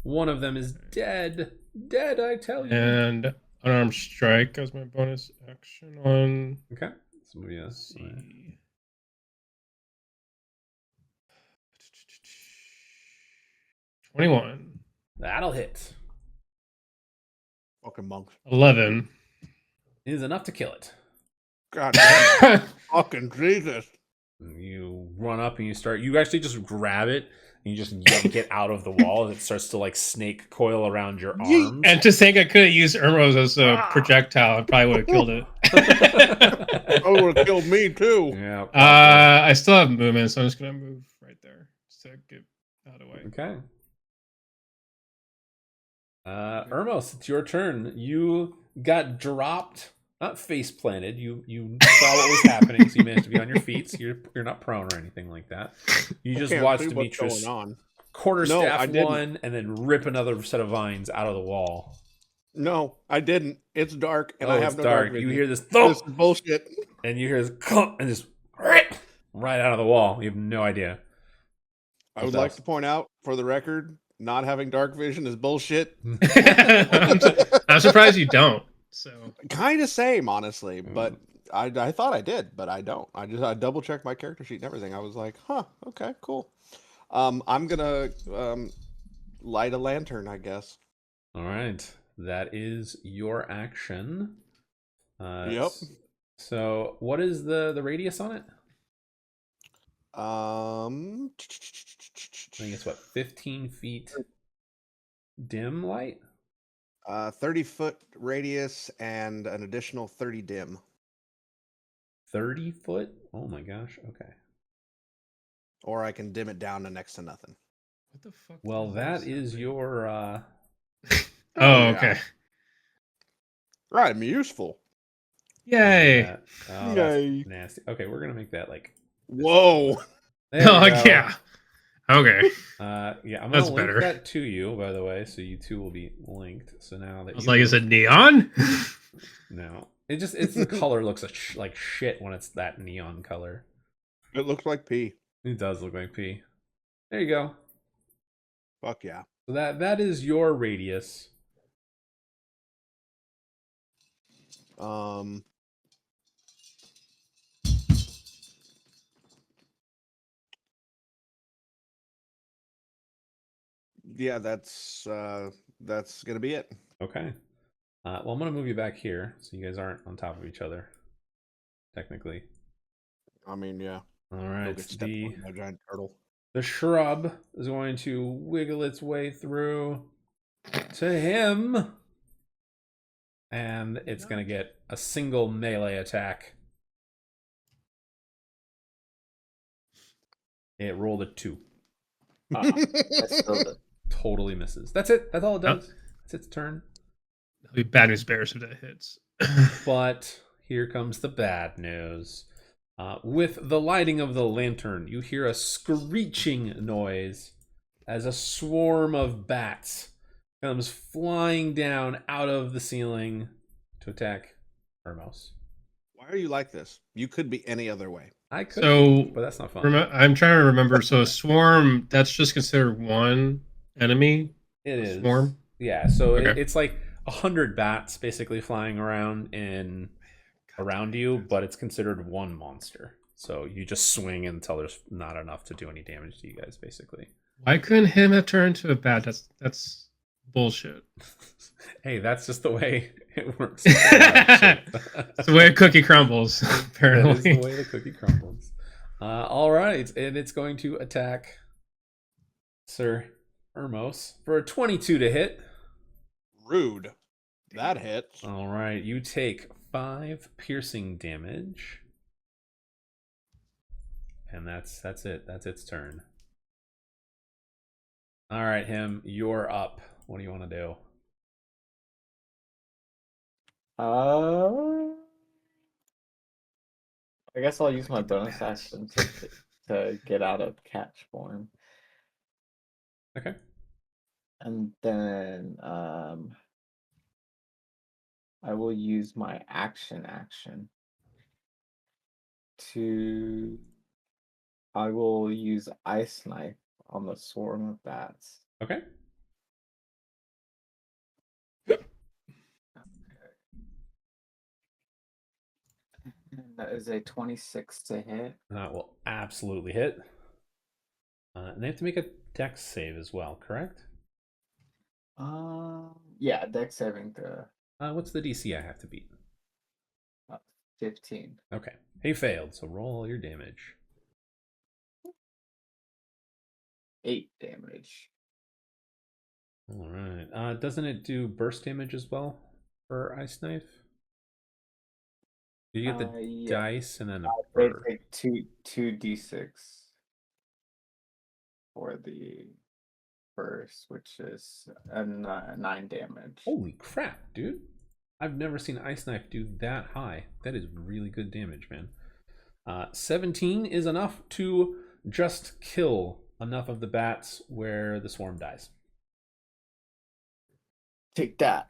One of them is dead. Dead, I tell you. And unarmed strike as my bonus action on. Okay. So maybe Let's that's see. 21. that'll hit. Fucking monks. 11. It is enough to kill it. God damn. Fucking Jesus. You run up and you actually just grab it and you just yank it out of the wall, and it starts to like snake coil around your arms. And to think I could have used Irmos as a projectile, I probably would have killed it. Oh, would have killed me too. Yeah. I still have movement, so I'm just gonna move right there just to get out of the way. Okay. Ermos, it's your turn. You got dropped, not face planted. You saw what was happening, so you managed to be on your feet. So you're not prone or anything like that. You just Can't watched see what's Demetrius going on. quarterstaff I didn't. one and then rip another set of vines out of the wall. No, I didn't. It's dark, and Oh, I it's have no dark. dark vision. You hear this This thump, is bullshit. and you hear this clump, and just right out of the wall. You have no idea. I would like to point out, for the record, not having dark vision is bullshit. I'm surprised you don't. So Kind of same, honestly, but I thought I did, but I don't. I double checked my character sheet and everything. I was like, huh, okay, cool. I'm gonna light a lantern, I guess. All right, that is your action. Yep. So, what is the radius on it? I think it's what, 15 feet dim light? 30-foot radius and an additional 30 dim. 30 foot? Oh my gosh. Okay. Or I can dim it down to next to nothing. what the fuck? Well, that is your Oh, yeah. okay. I'm useful. Yay. Oh, Yay. that's nasty. Okay, we're gonna make that like. Whoa. There Oh, you go. yeah. Okay. Yeah, I'm gonna That's link better. that to you, by the way, so you two will be linked. So now that I was you like, is move- it neon? No, it's the color looks like shit when it's that neon color. It looks like pee. It does look like pee. There you go. Fuck yeah. So that is your radius. Yeah, that's gonna be it. Okay. Well, I'm gonna move you back here so you guys aren't on top of each other. Technically. I mean, yeah. All Go right. get stepped on by a giant turtle. The shrub is going to wiggle its way through to him. And it's going to get a single melee attack. It rolled a 2. That's still the Totally misses. That's it. That's all it does. That's its turn. It'll be bad news bears if that hits. But here comes the bad news. With the lighting of the lantern, you hear a screeching noise as a swarm of bats comes flying down out of the ceiling to attack Hermos. Why are you like this? You could be any other way. I could, So, but that's not fun. I'm trying to remember. So, a swarm, that's just considered one enemy? It is. Swarm? Yeah, so Okay. it's like 100 bats basically flying around around you, but it's considered one monster. So you just swing until there's not enough to do any damage to you guys, basically. Why couldn't him have turned into a bat? That's bullshit. Hey, that's just the way it works. It's the way a cookie crumbles, That is apparently. the way the cookie crumbles. All right, and it's going to attack Sir Hermos for a 22 to hit. Rude. That hits. All right, you take 5 piercing damage. And that's it. That's its turn. All right, him, you're up. What do you want to do? I guess I'll use my bonus action to get out of catch form. Okay. And then I will use my action to I will use ice knife on the swarm of bats. Okay. And that is a 26 to hit. That will absolutely hit. And they have to make a dex save as well, correct? Yeah, dex saving throw. What's the DC I have to beat? 15. Okay. He failed, so roll all your damage. 8 damage. All right. Doesn't it do burst damage as well for Ice Knife? You get the Yeah. dice and then a They burst. take 2d6 for the first, which is a 9 damage. Holy crap, dude. I've never seen Ice Knife do that high. That is really good damage, man. 17 is enough to just kill enough of the bats where the swarm dies. Take that.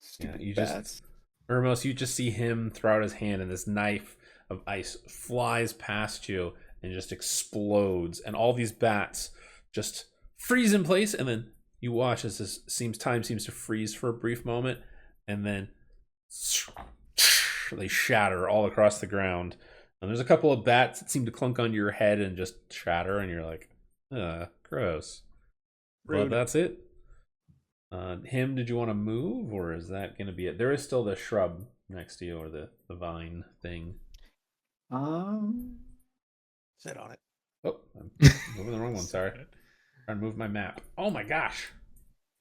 Yeah, Stupid you bats. just Hermos, you just see him throw out his hand and this knife of ice flies past you and just explodes, and all these bats just freeze in place, and then you watch as time seems to freeze for a brief moment, and then they shatter all across the ground. And there's a couple of bats that seem to clunk onto your head and just shatter, and you're like, gross. But that's it. Him, did you want to move, or is that going to be it? There is still the shrub next to you, or the vine thing. Sit on it. Oh, I'm moving the wrong one. Sorry. Trying to move my map. Oh my gosh.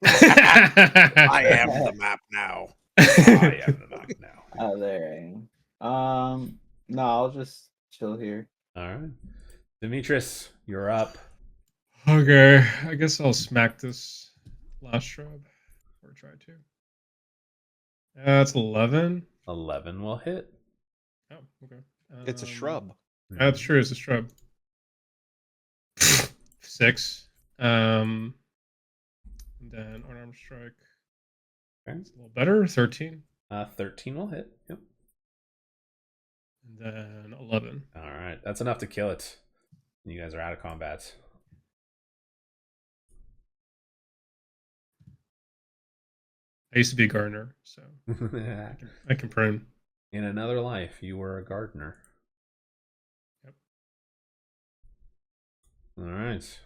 I am the map now. I am the map now. Oh, there I am. No, I'll just chill here. All right. Demetrius, you're up. Okay, I guess I'll smack this last shrub. Or try to. That's 11. 11 will hit. Oh, okay. It's a shrub. That's true. It's a shrub. 6. And then unarmed strike. Okay. It's a little better. 13. 13 will hit. Yep. And then 11. All right. That's enough to kill it. You guys are out of combat. I used to be a gardener, so I can prune. In another life, you were a gardener. Yep. All right.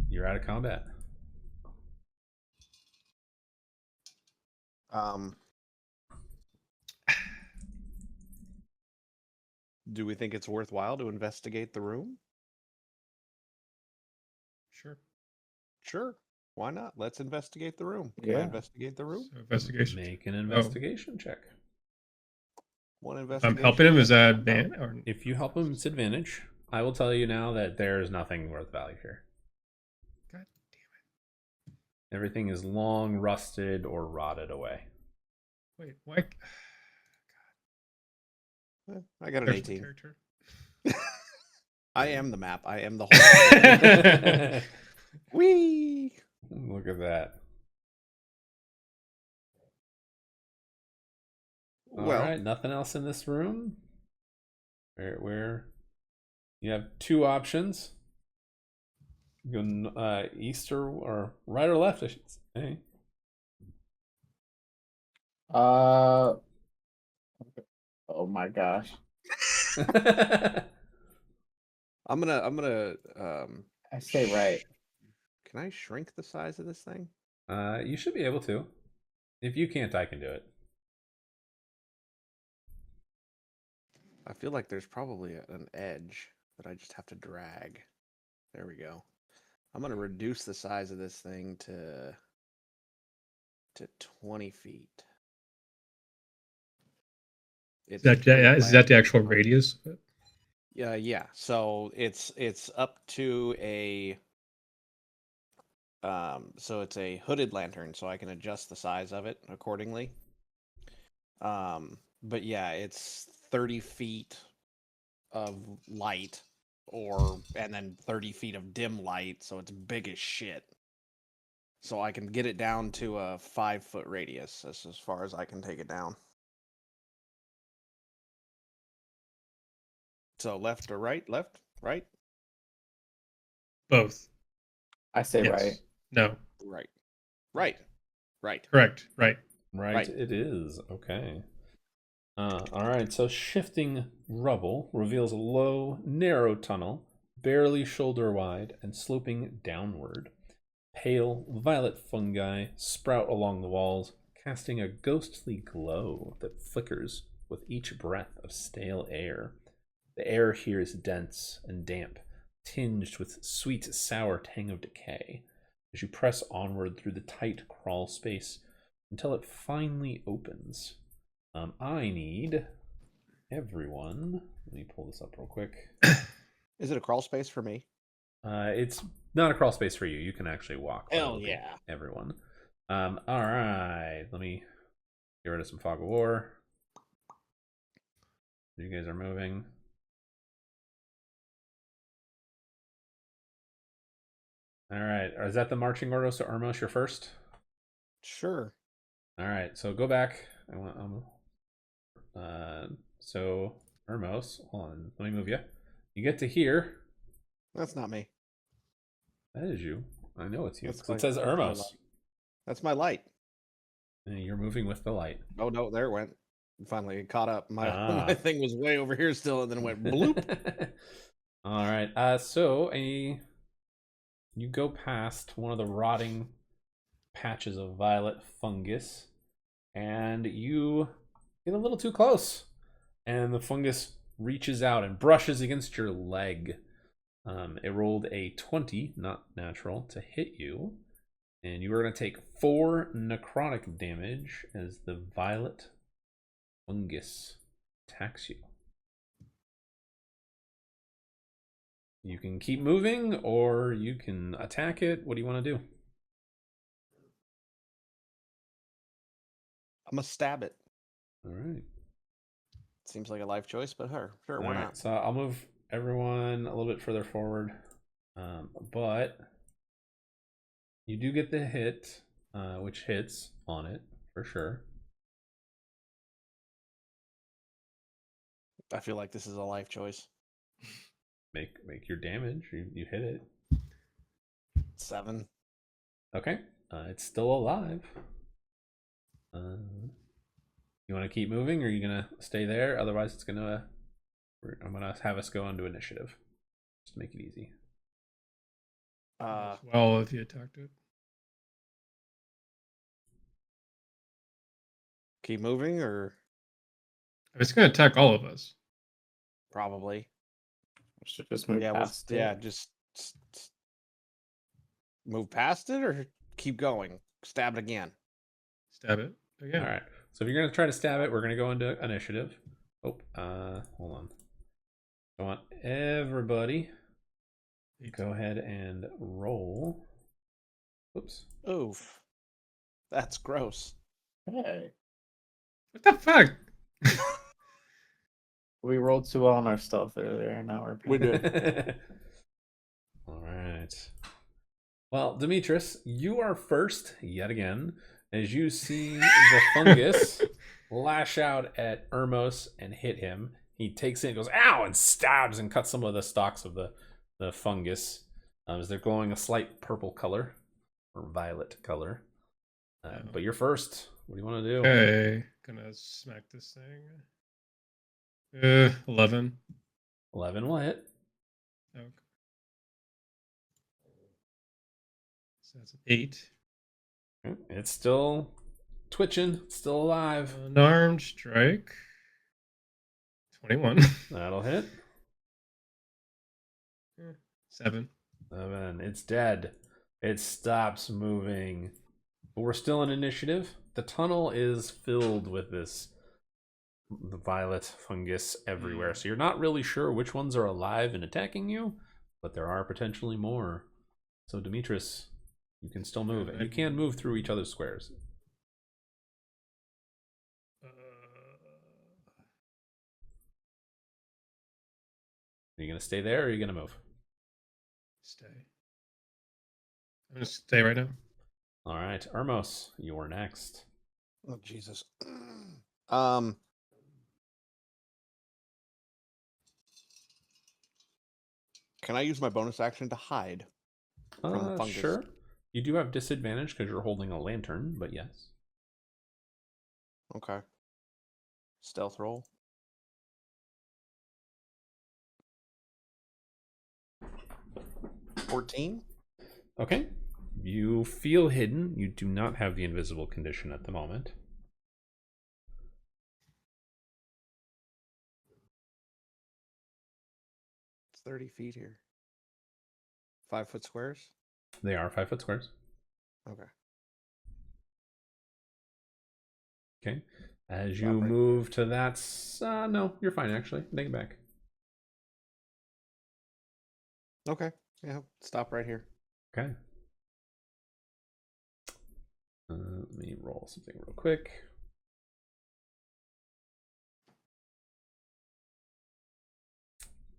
You're out of combat. Do we think it's worthwhile to investigate the room? Sure. Sure. Why not? Let's investigate the room. Can I Yeah. investigate the room? So investigation. Make an investigation check. One I'm investigation. helping him. Is that ban? Or If you help him, it's advantage. I will tell you now that there is nothing worth value here. God Everything is long rusted or rotted away. wait, why? I got an There's my 18. character. I am the map. I am the whole. Whee! Look at that. All Well, right, nothing else in this room. Where you have two options. You go east or right or left, I should say. Oh my gosh. I'm gonna I say right. Can I shrink the size of this thing? You should be able to. If you can't, I can do it. I feel like there's probably an edge that I just have to drag. There we go. I'm gonna reduce the size of this thing to 20 feet. Is that the actual radius? Yeah. So it's up to a so it's a hooded lantern, so I can adjust the size of it accordingly. But yeah, it's 30 feet of light and then 30 feet of dim light, so it's big as shit. So I can get it down to a 5-foot radius. That's as far as I can take it down. So left or right? Left? Right? Both. I say Yes. right. No. Right. Right. Correct. Right. Right, it is. Okay. All right, so shifting rubble reveals a low, narrow tunnel, barely shoulder wide and sloping downward. Pale, violet fungi sprout along the walls, casting a ghostly glow that flickers with each breath of stale air. The air here is dense and damp, tinged with sweet, sour tang of decay, as you press onward through the tight crawl space until it finally opens. I need everyone. Let me pull this up real quick. Is it a crawl space for me? It's not a crawl space for you. You can actually walk. Hell yeah. Everyone. All right. Let me get rid of some fog of war. You guys are moving. All right. Is that the marching order? So Ermos, you're first. Sure. All right. So go back. So Ermos, hold on. Let me move you. You get to here. That's not me. That is you. I know it's you. That's It says Ermos. That's my light. And you're moving with the light. Oh no, there it went. Finally, it caught up. My thing was way over here still, and then it went bloop. All right. So you go past one of the rotting patches of violet fungus, and you get a little too close, and the fungus reaches out and brushes against your leg. It rolled a 20, not natural, to hit you, and you are going to take 4 necrotic damage as the violet fungus attacks you. You can keep moving, or you can attack it. What do you want to do? I'm gonna stab it. All right. Seems like a life choice, but sure, All why right. not? So I'll move everyone a little bit further forward. But you do get the hit, which hits on it for sure. I feel like this is a life choice. Make your damage. You hit it. 7. Okay. It's still alive. You want to keep moving, or are you gonna stay there? Otherwise, I'm gonna have us go into initiative, just to make it easy. Well, if you attacked it. Keep moving, or It's going to attack all of us. probably. We should just move past it. Yeah, just move past it, or keep going. Stab it again. Stab it again. All right. So if you're gonna try to stab it, we're gonna go into initiative. Oh, hold on. I want everybody go ahead and roll. Oops. Oof. That's gross. Hey, What the fuck? we rolled too well on our stuff earlier, and now we're We did. All right. Well, Demetrius, you are first yet again as you see the fungus lash out at Ermos and hit him. He takes it and goes, ow, and stabs and cuts some of the stalks of the fungus as they're glowing a slight purple color or violet color. But you're first. What do you want to do? Okay. Gonna smack this thing. 11. 11 will hit. Okay. So that's an 8. It's still twitching, still alive. Unarmed strike. 21. That'll hit. 7. 7. It's dead. It stops moving. But we're still in initiative. The tunnel is filled with the violet fungus everywhere. So you're not really sure which ones are alive and attacking you, but there are potentially more. So Demetrius, you can still move. And you can move through each other's squares. Are you going to stay there or are you going to move? Stay. I'm going to stay right now. All right. Ermos, you're next. Oh, Jesus. Can I use my bonus action to hide from the fungus? Sure. You do have disadvantage because you're holding a lantern, but yes. Okay. Stealth roll. 14. Okay. You feel hidden. You do not have the invisible condition at the moment. It's 30 feet here. 5 foot squares? They are 5 foot squares. Okay. Okay. As you Stop right move to that... no, you're fine, actually. Take it back. Okay. Yeah, stop right here. Okay. Let me roll something real quick.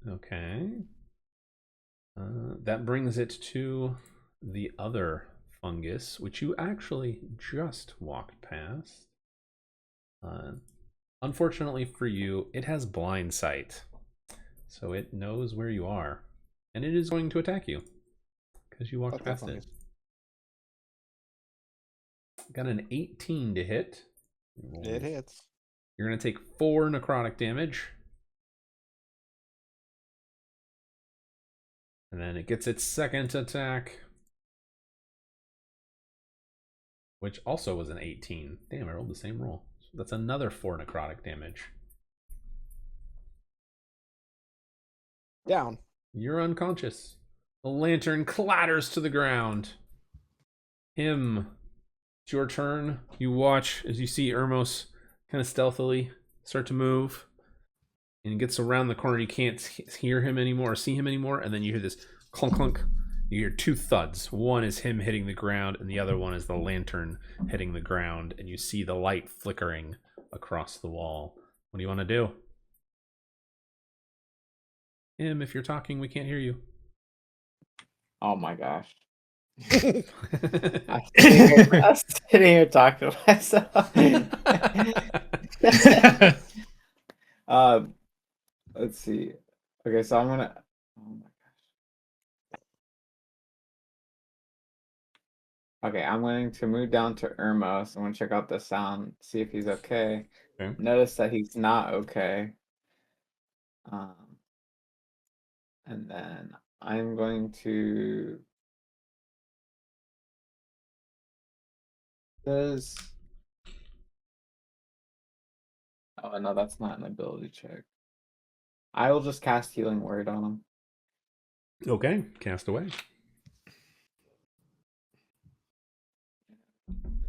Okay. That brings it to the other fungus, which you actually just walked past. Unfortunately for you, it has blind sight. So it knows where you are. And it is going to attack you. Because you walked Fuck that past it. fungus. Got an 18 to hit. It hits. You're going to take 4 necrotic damage. And then it gets its second attack, which also was an 18. Damn, I rolled the same roll. So that's another 4 necrotic damage. Down. You're unconscious. The lantern clatters to the ground. Him. It's your turn. You watch as you see Ermos kind of stealthily start to move. And he gets around the corner. You can't hear him anymore or see him anymore. And then you hear this clunk clunk. You hear two thuds. One is him hitting the ground, and the other one is the lantern hitting the ground, and you see the light flickering across the wall. What do you want to do? If you're talking, we can't hear you. Oh my gosh. I'm sitting here talking to myself. Let's see. Okay, so I'm gonna. Oh my gosh. Okay, I'm going to move down to Irmos. I'm gonna check out the sound, see if he's okay. Okay. Notice that he's not okay. And then I'm going to. Does. Oh no, that's not an ability check. I will just cast Healing Word on him. Okay, cast away.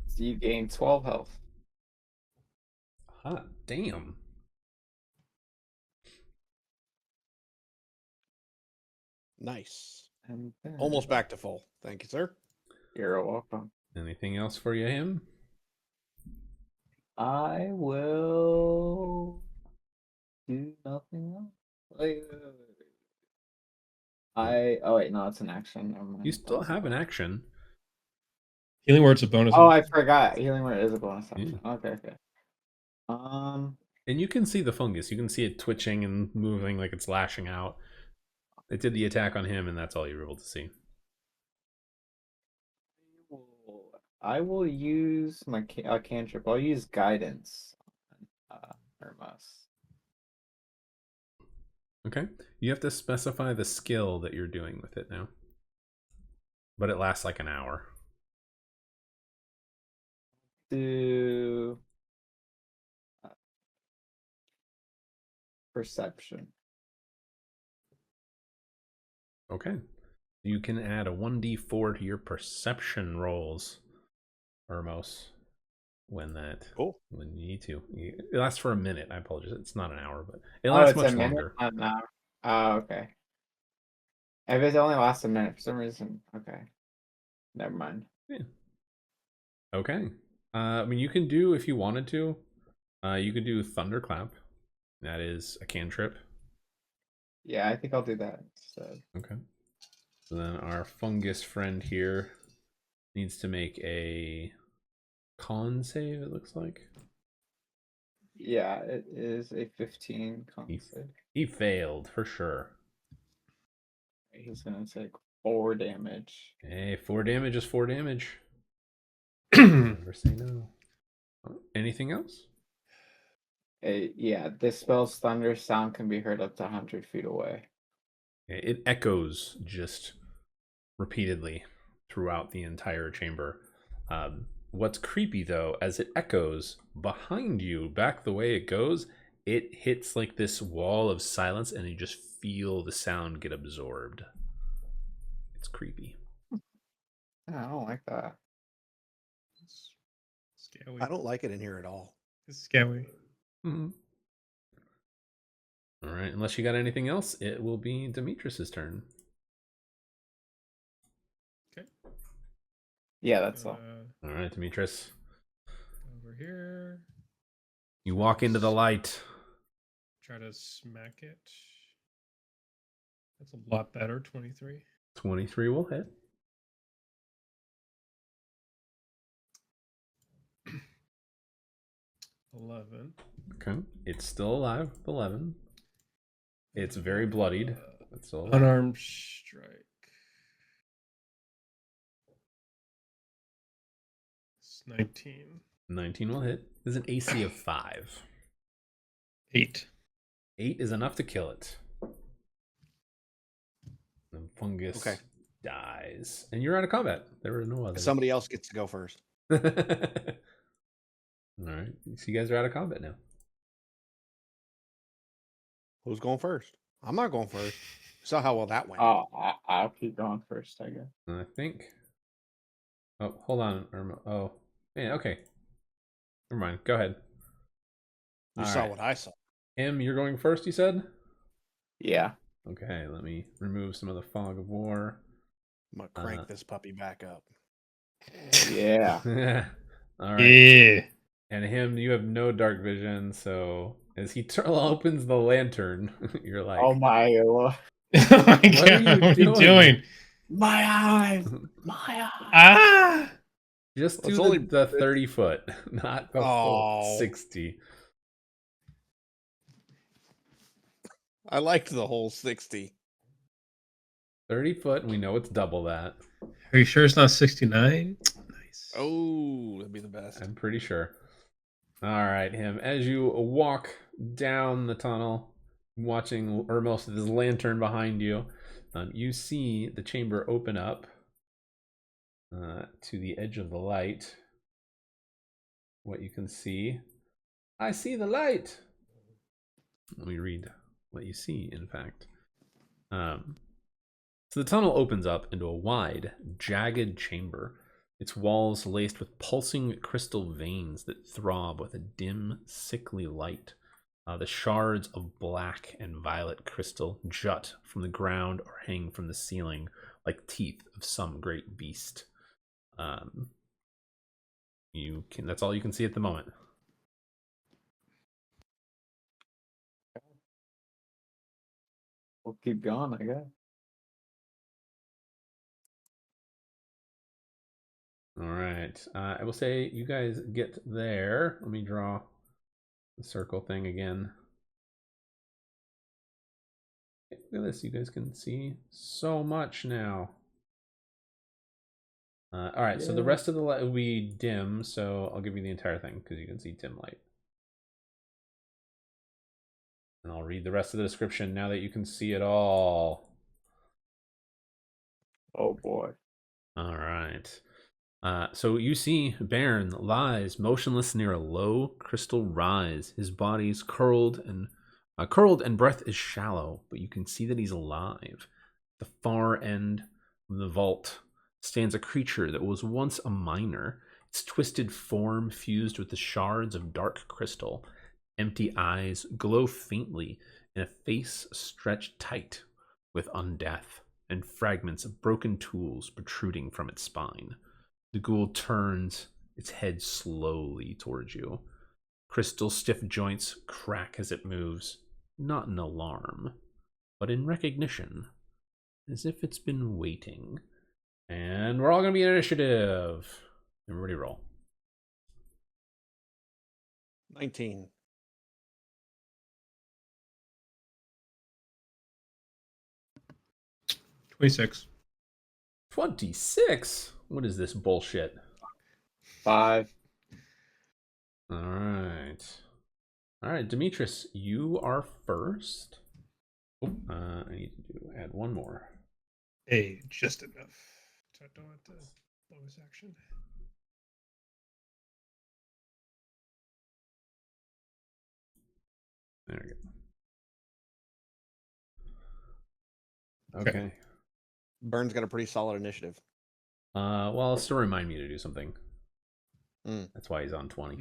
So you gain 12 health. Hot damn. Nice. And then Almost back to full. Thank you, sir. you're welcome. Anything else for you, him? I will do nothing else. Wait. Oh wait, no, it's an action. Never mind. You still have an action. Healing word's a bonus. Oh, I action. forgot. Healing Word is a bonus action. Yeah. Okay. And you can see the fungus. You can see it twitching and moving like it's lashing out. It did the attack on him, and that's all you were able to see. I will use my cantrip. I'll use guidance on Hermas. Okay. You have to specify the skill that you're doing with it now. But it lasts like an hour. Do perception. Okay. You can add a 1d4 to your perception rolls, Hermos, when you need to. It lasts for a minute. I apologize. It's not an hour, but it lasts it's much a minute, longer. not an hour. Oh, okay. If it only lasts a minute for some reason, okay. Never mind. Yeah. Okay. I mean, you can do, if you wanted to, you could do Thunderclap. That is a cantrip. Yeah, I think I'll do that instead. Okay. So then our fungus friend here needs to make a con save, it looks like. Yeah, it is a 15 con save. He failed, for sure. He's gonna take 4 damage. Hey, 4 damage is 4 damage. Never say no. Anything else? Yeah, this spell's thunder sound can be heard up to 100 feet away. It echoes just repeatedly throughout the entire chamber. What's creepy, though, as it echoes behind you, back the way it goes, it hits like this wall of silence, and you just feel the sound get absorbed. It's creepy. I don't like that. Scary. I don't like it in here at all. It's scary. Mm-hmm. All right, unless you got anything else, it will be Demetrius's turn. Okay. Yeah, that's all. All right, Demetrius. Over here. You walk into the light. Try to smack it. That's a lot better. 23. 23 will hit. $11. Okay. It's still alive. 11. It's very bloodied. It's still alive. Unarmed strike. It's 19. 19 will hit. There's an AC of 5. 8. 8 is enough to kill it. The fungus dies. And you're out of combat. There were no others. Somebody else gets to go first. All right. So you guys are out of combat now. Who's going first? I'm not going first. Saw how well that went. Oh, I'll keep going first, I guess. And I think. Oh, hold on, Irma. Oh, yeah. Okay. Never mind. Go ahead. You All saw right. what I saw. Em, you're going first, you said? Yeah. Okay, let me remove some of the fog of war. I'm gonna crank this puppy back up. Yeah. All right. Yeah. And him, you have no dark vision, so as he opens the lantern, you're like, Oh my lord. Oh my What are God, you what are you doing? doing? My eyes. My eyes. Ah! just Well, it's do only- the 30 foot, not the full Oh. 60. I liked the whole 60. 30 foot, and we know it's double that. Are you sure it's not 69? Nice. Oh, that'd be the best. I'm pretty sure. All right, him. As you walk down the tunnel, watching Ermos with his lantern behind you, you see the chamber open up to the edge of the light. What you can see, I see the light. Let me read what you see, in fact. So the tunnel opens up into a wide, jagged chamber, its walls laced with pulsing crystal veins that throb with a dim, sickly light. The shards of black and violet crystal jut from the ground or hang from the ceiling like teeth of some great beast. That's all you can see at the moment. We'll keep going, I guess. All right. I will say you guys get there. Let me draw the circle thing again. Look at this. You guys can see so much now. All right. So the Yeah. rest of the light will be dim. So I'll give you the entire thing because you can see dim light. And I'll read the rest of the description now that you can see it all. Oh boy. All right. So you see Baern lies motionless near a low crystal rise. His body's curled and breath is shallow, but you can see that he's alive. At the far end of the vault stands a creature that was once a miner, its twisted form fused with the shards of dark crystal. Empty eyes glow faintly in a face stretched tight with undeath, and fragments of broken tools protruding from its spine. The ghoul turns its head slowly towards you. Crystal stiff joints crack as it moves, not in alarm, but in recognition, as if it's been waiting. And we're all going to be in initiative. Everybody roll. 19. 26. 26? What is this bullshit? 5. All right. All right, Demetrius, you are first. Oh, I need to add one more. Hey, just enough. So I don't have to bonus action. There we go. Okay. Okay. Baern's got a pretty solid initiative. Well, still remind me to do something. Mm. That's why he's on 20.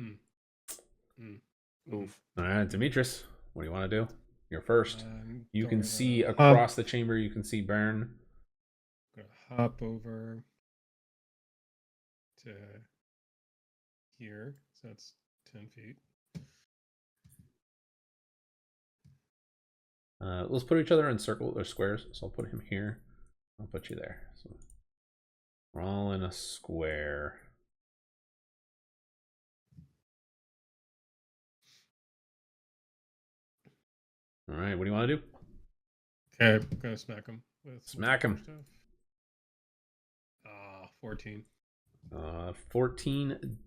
Oof. All right, Demetrius, what do you want to do? You're first. You Going can to see hop- across the chamber. You can see Baern. Gonna hop over to here. So that's 10 feet. Let's put each other in circle or squares. So I'll put him here. I'll put you there. So we're all in a square. All right, what do you want to do? Okay, I'm gonna smack him with Smack him. stuff. 14. 14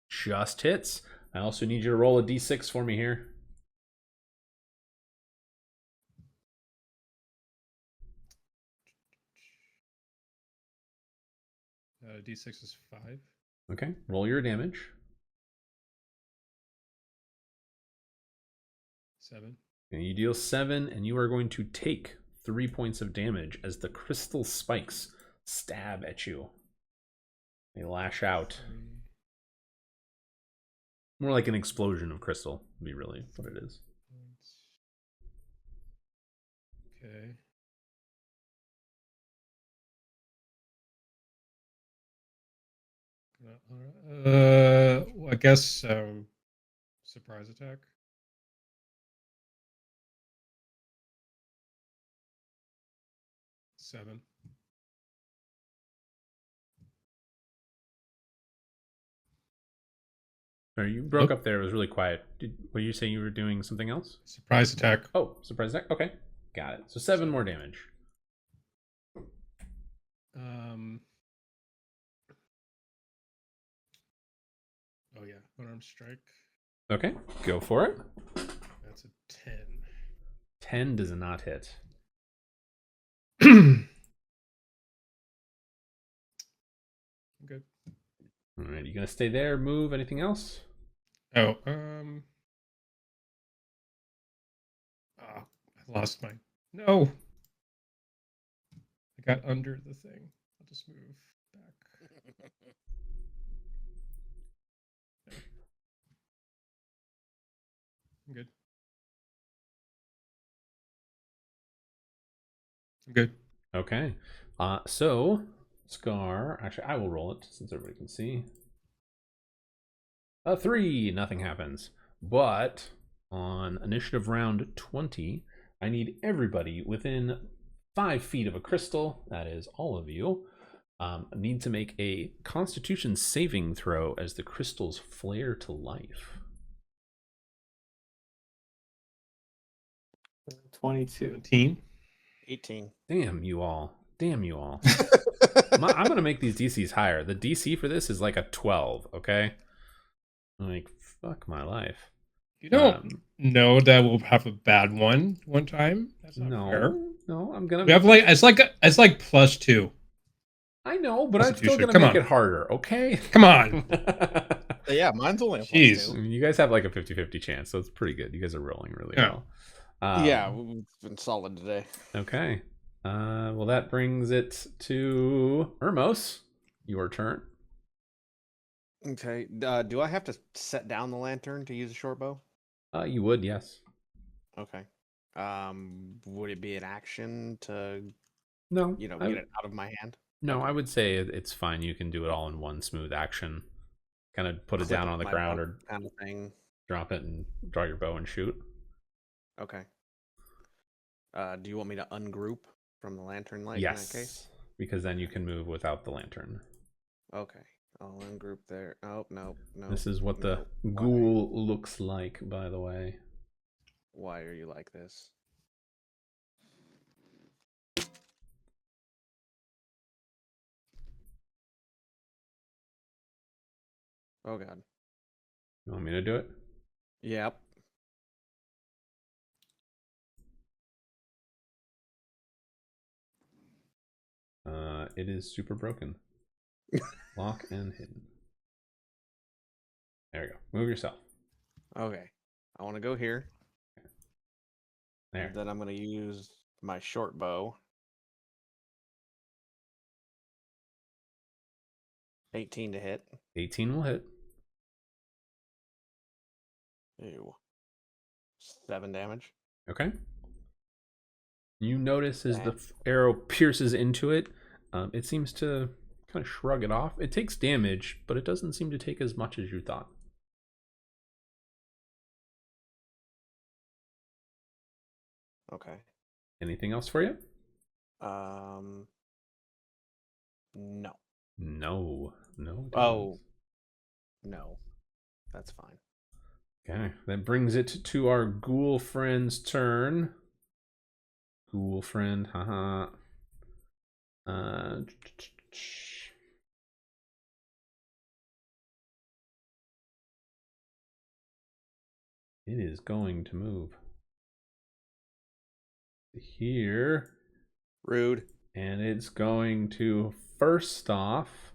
just hits. I also need you to roll a d6 for me here. D6 is 5. Okay, roll your damage. 7. And you deal 7, and you are going to take 3 points of damage as the crystal spikes stab at you. They lash out. More like an explosion of crystal, would be really what it is. Okay. I guess surprise attack. Seven. Sorry, you broke Oh. up there. It was really quiet. Were you saying you were doing something else? Surprise attack. Oh, surprise attack. Okay, got it. So 7 more damage. Oh yeah, unarmed strike. Okay, go for it. That's a 10. 10 does not hit. Good. All right, you gonna stay there? Move? Anything else? Oh, I lost my. No. I got under the thing. I'll just move back. I'm good. I'm good. Okay. So Scar. Actually, I will roll it since everybody can see. A 3. Nothing happens. But on initiative round 20, I need everybody within 5 feet of a crystal. That is all of you. Need to make a Constitution saving throw as the crystals flare to life. 22. 17. 18. Damn you all. Damn you all. I'm going to make these DCs higher. The DC for this is like a 12, okay? Like, fuck my life. You don't know that we'll have a bad one time. That's not fair. No, I'm going to... We have like it's like +2. I know, but I'm still going to Come make on. it harder, okay? Come on. Yeah, mine's only a Jeez. I mean, you guys have like a 50-50 chance, so it's pretty good. You guys are rolling really well. Yeah, we've been solid today. Okay. Well, that brings it to Ermos. Your turn. Okay. Do I have to set down the lantern to use a short bow? You would, yes. Okay. Would it be an action to, No. get it out of my hand? No, Okay. I would say it's fine. You can do it all in one smooth action. Kind of put it Clip down on the my ground bow or kind of thing. drop it and draw your bow and shoot. Okay. Do you want me to ungroup from the lantern light Yes. in that case? Because then you can move without the lantern. Okay. I'll ungroup there. Oh, no. This is what the no. ghoul looks like, by the way. Why are you like this? Oh, God. You want me to do it? Yep. It is super broken. Lock and hidden. There you go. Move yourself. Okay. I want to go here. There. Then I'm going to use my short bow. 18 to hit. 18 will hit. Ew. 7 damage. Okay. You notice as the arrow pierces into it, it seems to kind of shrug it off. It takes damage, but it doesn't seem to take as much as you thought. Okay. Anything else for you? No. No. No. Oh. No. That's fine. Okay. That brings it to our ghoul friend's turn. Ghoul friend, haha. It is going to move here. Rude. And it's going to first off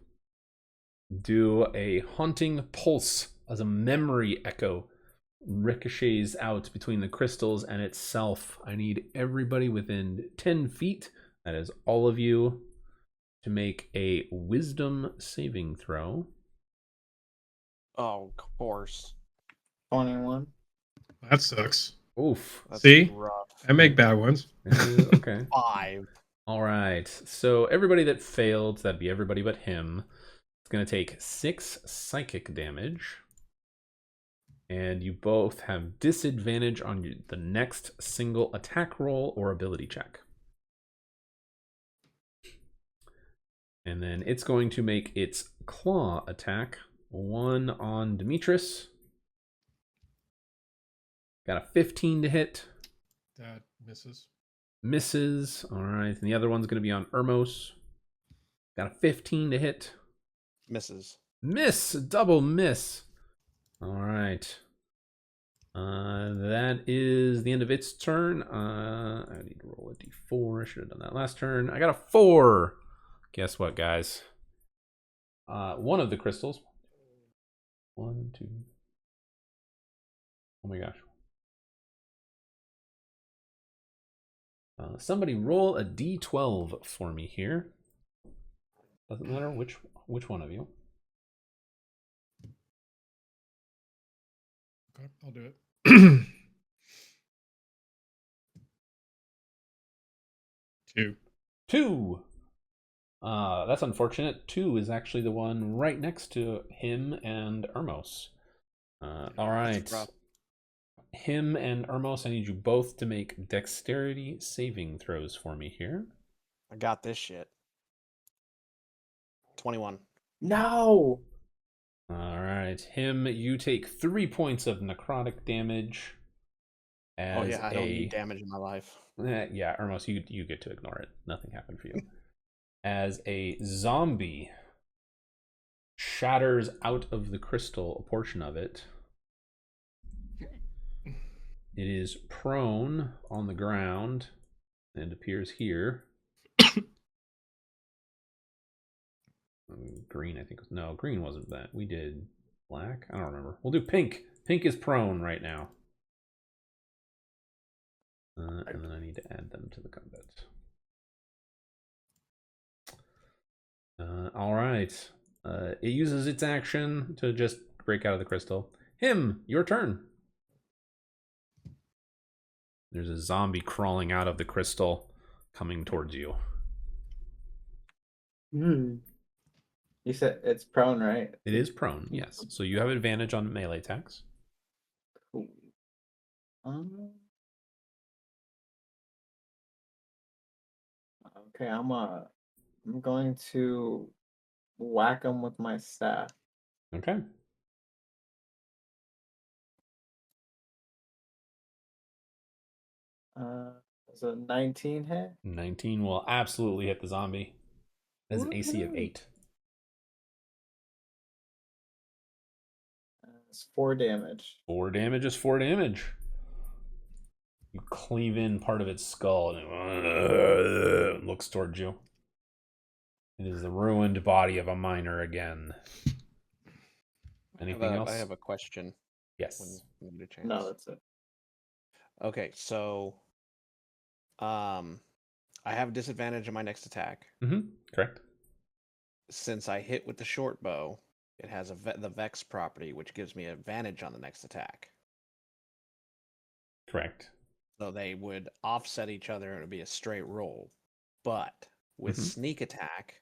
do a haunting pulse as a memory echo ricochets out between the crystals and itself. I need everybody within 10 feet, that is all of you, to make a wisdom saving throw. Oh, of course. 21. That sucks. Oof. That's See? rough. I make bad ones. Okay. 5. All right. So everybody that failed, that'd be everybody but him, it's going to take 6 psychic damage. And you both have disadvantage on the next single attack roll or ability check. And then it's going to make its claw attack. 1 on Demetrius. Got a 15 to hit. That misses. Misses. All right. And the other one's going to be on Ermos. Got a 15 to hit. Misses. Miss. Double miss. All right. That is the end of its turn. I need to roll a d4. I should have done that last turn. I got a 4. Guess what, guys? One of the crystals. 1, 2. Oh my gosh. Somebody roll a d12 for me here. Doesn't matter which one of you. Okay, I'll do it. 2. 2. That's unfortunate. 2 is actually the one right next to him and Ermos. All right. Him and Ermos, I need you both to make dexterity saving throws for me here. I got this shit. 21. No. All right. Him, you take 3 points of necrotic damage. Oh yeah, I don't need damage in my life. Yeah, Ermos, you get to ignore it. Nothing happened for you. As a zombie shatters out of the crystal, a portion of it. It is prone on the ground and appears here. Green, I think. No, green wasn't that. We did black. I don't remember. We'll do pink. Pink is prone right now. And then I need to add them to the combat. All right. It uses its action to just break out of the crystal. Him, your turn. There's a zombie crawling out of the crystal, coming towards you. You said it's prone, right? It is prone, yes. So you have advantage on melee attacks. Cool. Okay, I'm going to whack him with my staff. Okay. Is a 19 hit? 19 will absolutely hit the zombie. It has an AC of 8. It's 4 damage. 4 damage is 4 damage. You cleave in part of its skull and it looks towards you. It is the ruined body of a miner again. Anything else? I have a question. Yes. When you get a chance. No, that's it. Okay, so I have disadvantage on my next attack. Correct. Since I hit with the short bow, it has the Vex property, which gives me advantage on the next attack. Correct. So they would offset each other and it would be a straight roll. But with sneak attack,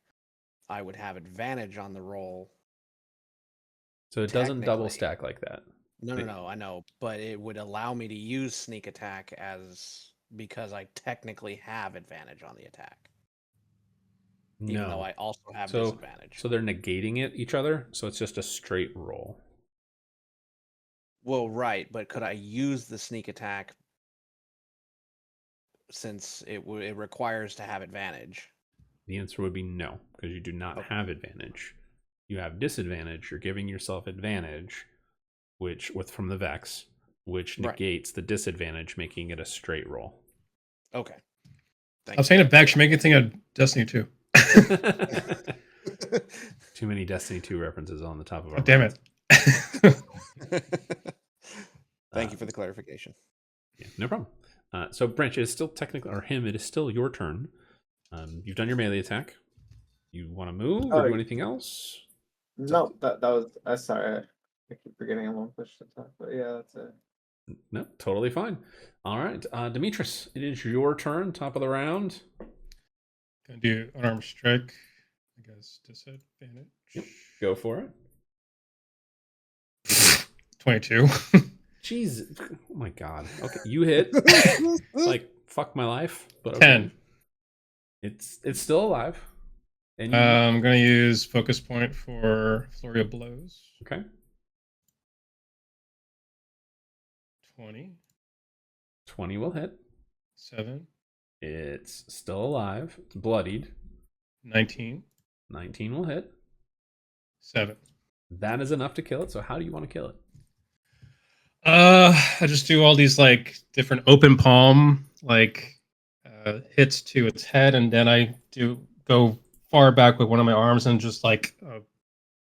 I would have advantage on the roll. So it doesn't double stack like that. No, I know. But it would allow me to use sneak attack because I technically have advantage on the attack. Even though I also have disadvantage. So they're negating each other, so it's just a straight roll. Well, right, but could I use the sneak attack since it requires to have advantage? The answer would be no, because you do not have advantage. You have disadvantage. You're giving yourself advantage, from the Vex, which negates the disadvantage, making it a straight roll. Okay. I was saying it back. Should make it think of Destiny 2. Too many Destiny 2 references on the top of our damn it. Thank you for the clarification. Yeah, no problem. So Branch, it is still technically, or him, it is still your turn. You've done your melee attack. You want to move or do anything else? No, that was. Sorry, I keep forgetting I'm on push attack, but yeah, that's it. No, totally fine. All right, Demetrius, it is your turn. Top of the round. Gonna do unarmed strike, I guess disadvantage. Yep. Go for it. 22. Jeez. Oh my god. Okay, you hit. Like, fuck my life. But okay. 10. It's still alive. And you, I'm gonna use focus point for flurry of blows. okay. 20. 20 will hit. 7. It's still alive. It's bloodied. 19. 19 will hit. 7. That is enough to kill it. So how do you want to kill it? I just do all these like different open palm like hits to its head, and then I do go far back with one of my arms and just like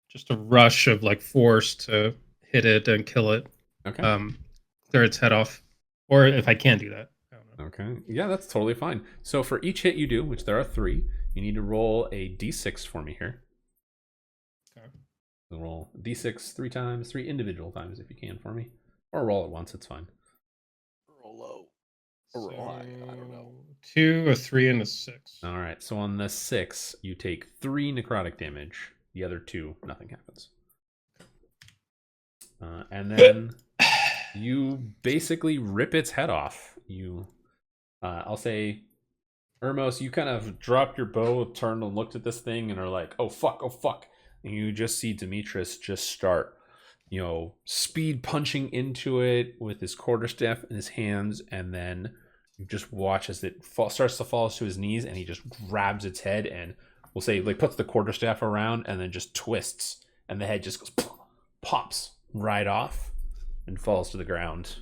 just a rush of like force to hit it and kill it. Okay. Clear its head off, or if I can do that. I don't know. Okay. Yeah, that's totally fine. So for each hit you do, which there are 3, you need to roll a d6 for me here. Okay. So roll d6 3 times, 3 individual times if you can for me. Or roll it once, it's fine. Roll low. Or roll high. I don't know. 2, a 3, and a 6. All right. So on the 6, you take 3 necrotic damage. The other 2, nothing happens. And then you basically rip its head off. You, I'll say, Ermos, you kind of dropped your bow, turned and looked at this thing, and are like, "Oh fuck, oh fuck!" And you just see Demetrius just start, speed punching into it with his quarterstaff in his hands, and then you just watch as it starts to fall to his knees, and he just grabs its head and we'll say like puts the quarterstaff around, and then just twists, and the head just goes pops right off and falls to the ground.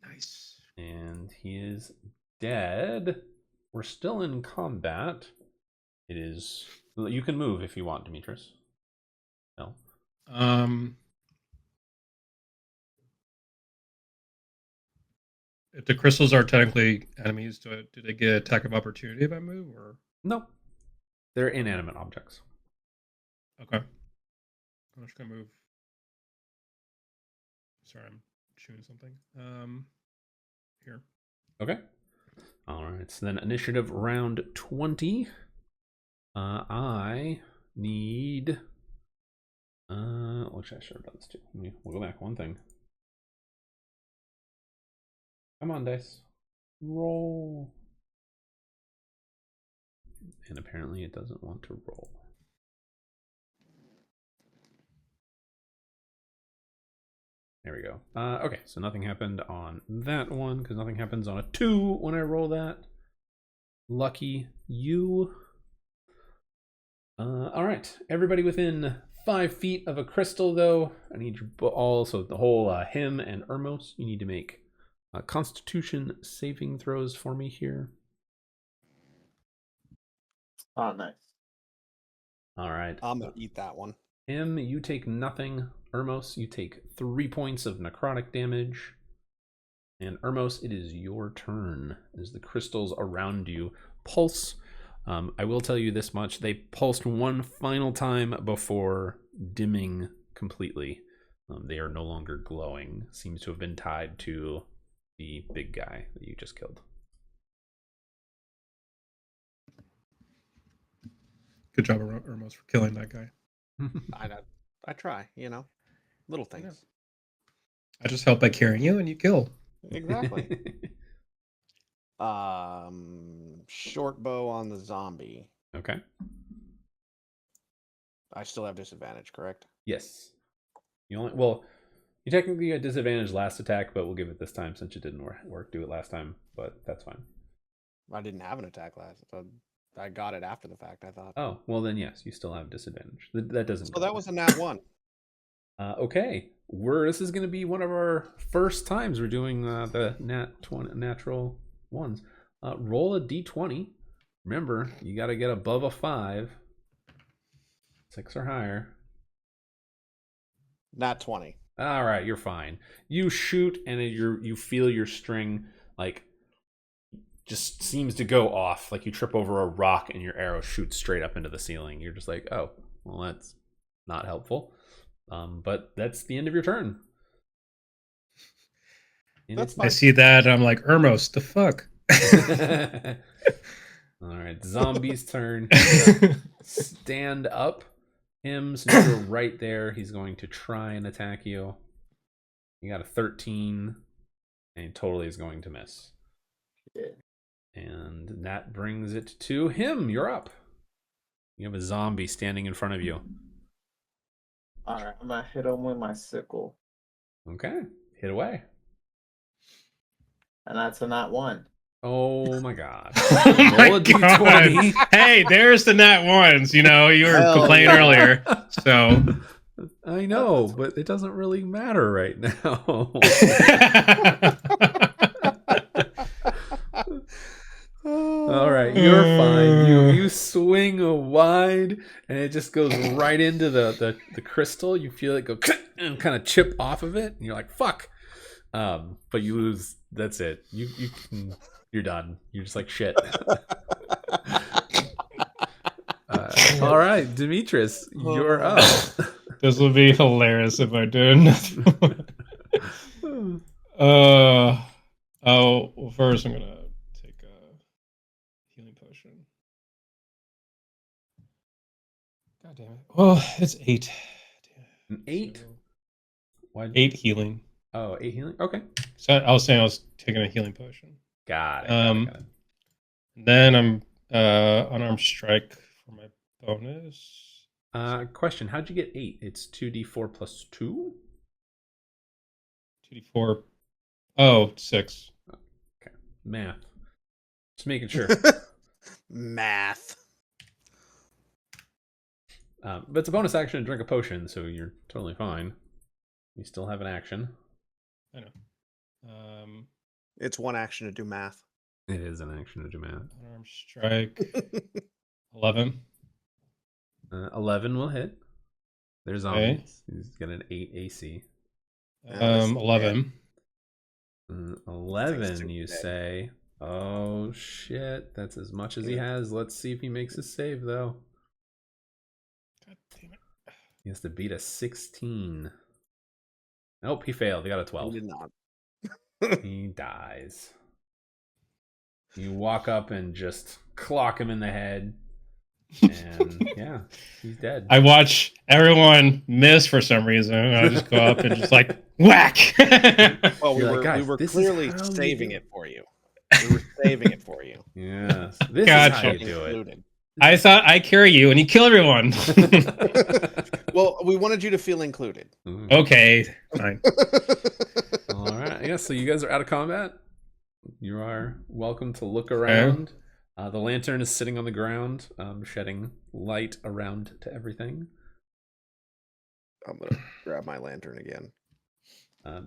Nice. And he is dead. We're still in combat. It is. You can move if you want, Demetrius. No. If the crystals are technically enemies, do they get attack of opportunity if I move, or No. They're inanimate objects. okay? I'm just gonna move. Sorry, I'm chewing something. Here. Okay. All right. So then initiative round 20. I need. Which I should have done this too. We'll go back one thing. Come on, dice. Roll. And apparently it doesn't want to roll. There we go. Okay, so nothing happened on that one because nothing happens on a 2 when I roll that. Lucky you. All right, everybody within 5 feet of a crystal, though. I need you all, so the whole him and Ermos, you need to make Constitution saving throws for me here. Oh, nice. All right. I'm gonna eat that one. Him, you take nothing. Ermos, you take 3 points of necrotic damage. And Ermos, it is your turn as the crystals around you pulse. I will tell you this much. They pulsed one final time before dimming completely. They are no longer glowing. Seems to have been tied to the big guy that you just killed. Good job, Ermos, for killing that guy. I try, little things. I just help by carrying you, and you kill. Exactly. Short bow on the zombie. Okay. I still have disadvantage, correct? Yes. You technically got disadvantage last attack, but we'll give it this time since it didn't work. Do it last time, but that's fine. I didn't have an attack last. I got it after the fact, I thought. Oh, well then yes, you still have disadvantage. That doesn't. So that was a nat 1. Okay, this is going to be one of our first times we're doing the natural ones. Roll a d20. Remember, you got to get above a 5. 6 or higher. Nat 20. All right, you're fine. You shoot, and you feel your string just seems to go off. Like you trip over a rock, and your arrow shoots straight up into the ceiling. You're just like, oh, well, that's not helpful. But that's the end of your turn. That's I see that, and I'm like, Ermos, the fuck? All right, zombie's turn. Stand up. Him, since you're right there, he's going to try and attack you. You got a 13, and he totally is going to miss. Yeah. And that brings it to him. You're up. You have a zombie standing in front of you. All right, I'm gonna hit him with my sickle, Okay, hit away. and that's a nat 1. Oh my god. Oh my Roll a God. d20. Hey, there's the nat ones. You know, you were Hell complaining yeah. earlier. So. I know, but it doesn't really matter right now. All right, you're fine. You swing wide, and it just goes right into the crystal. You feel it go and kind of chip off of it, and you're like, "Fuck!" But you lose. That's it. You're done. You're just like shit. All right, Demetrius, you're up. This would be hilarious if I did. Oh, well, first I'm gonna take a healing potion. God damn it. Well, it's 8. An 8? So, Why? 8 healing. Oh, 8 healing. Okay, So I was saying I was taking a healing potion. got it. Got it. Then I'm unarmed strike for my bonus. Question: how'd you get 8? It's 2d4 plus 2. 2d4. Oh, 6. Okay, math. Just making sure. Math. But it's a bonus action to drink a potion, so you're totally fine. You still have an action. I know. It's one action to do math. It is an action to do math. Unarmed strike. 11. 11 will hit. There's Okay. zombies. He's got an 8 AC. 11. 11, you say. Oh, shit. That's as much as he has. Let's see if he makes a save, though. God damn it. He has to beat a 16. Nope, he failed. He got a 12. He did not. He dies. You walk up and just clock him in the head. And yeah, he's dead. I watch everyone miss for some reason. I just go up and just like whack. Well, we You're like, were, "Guys, we were this is clearly how you saving do it for you. We were saving it for you. Yes. This Gotcha. is how you do it. Included. I thought I carry you and you kill everyone. Well, we wanted you to feel included. Okay, fine. All right. Yeah, so you guys are out of combat. You are welcome to look around. The lantern is sitting on the ground, shedding light around to everything. I'm gonna grab my lantern again.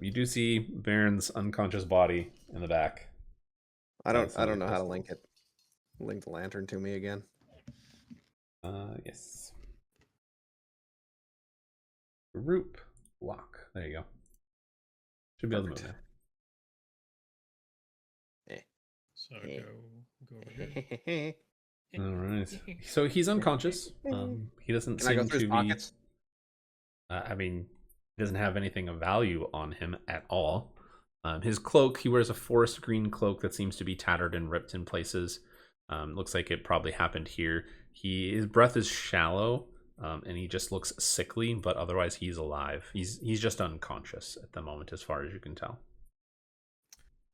You do see Baron's unconscious body in the back. I don't Some know how to crystals. link it. Link the lantern to me again. Yes. Group lock. There you go. Should be able to move now. So go over here. All right. So he's unconscious. He doesn't Can I go seem through to his be. pockets? I mean, he doesn't have anything of value on him at all. His cloak, he wears a forest green cloak that seems to be tattered and ripped in places. Looks like it probably happened here. His breath is shallow, and he just looks sickly, but otherwise he's alive. He's just unconscious at the moment, as far as you can tell.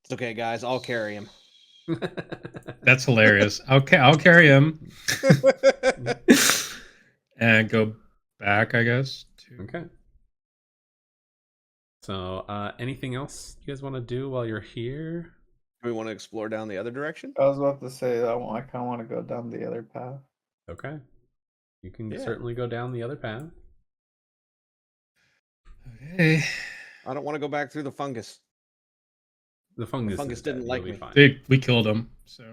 It's okay, guys. I'll carry him. That's hilarious. Okay, I'll carry him and go back, I guess. Okay. So, anything else you guys want to do while you're here? Do we want to explore down the other direction? I was about to say that I kind of want to go down the other path. Okay. You can Yeah. certainly go down the other path. Okay. I don't want to go back through the fungus. The fungus, fungus is dead. didn't like You'll be me. fine. Dude, we killed him. So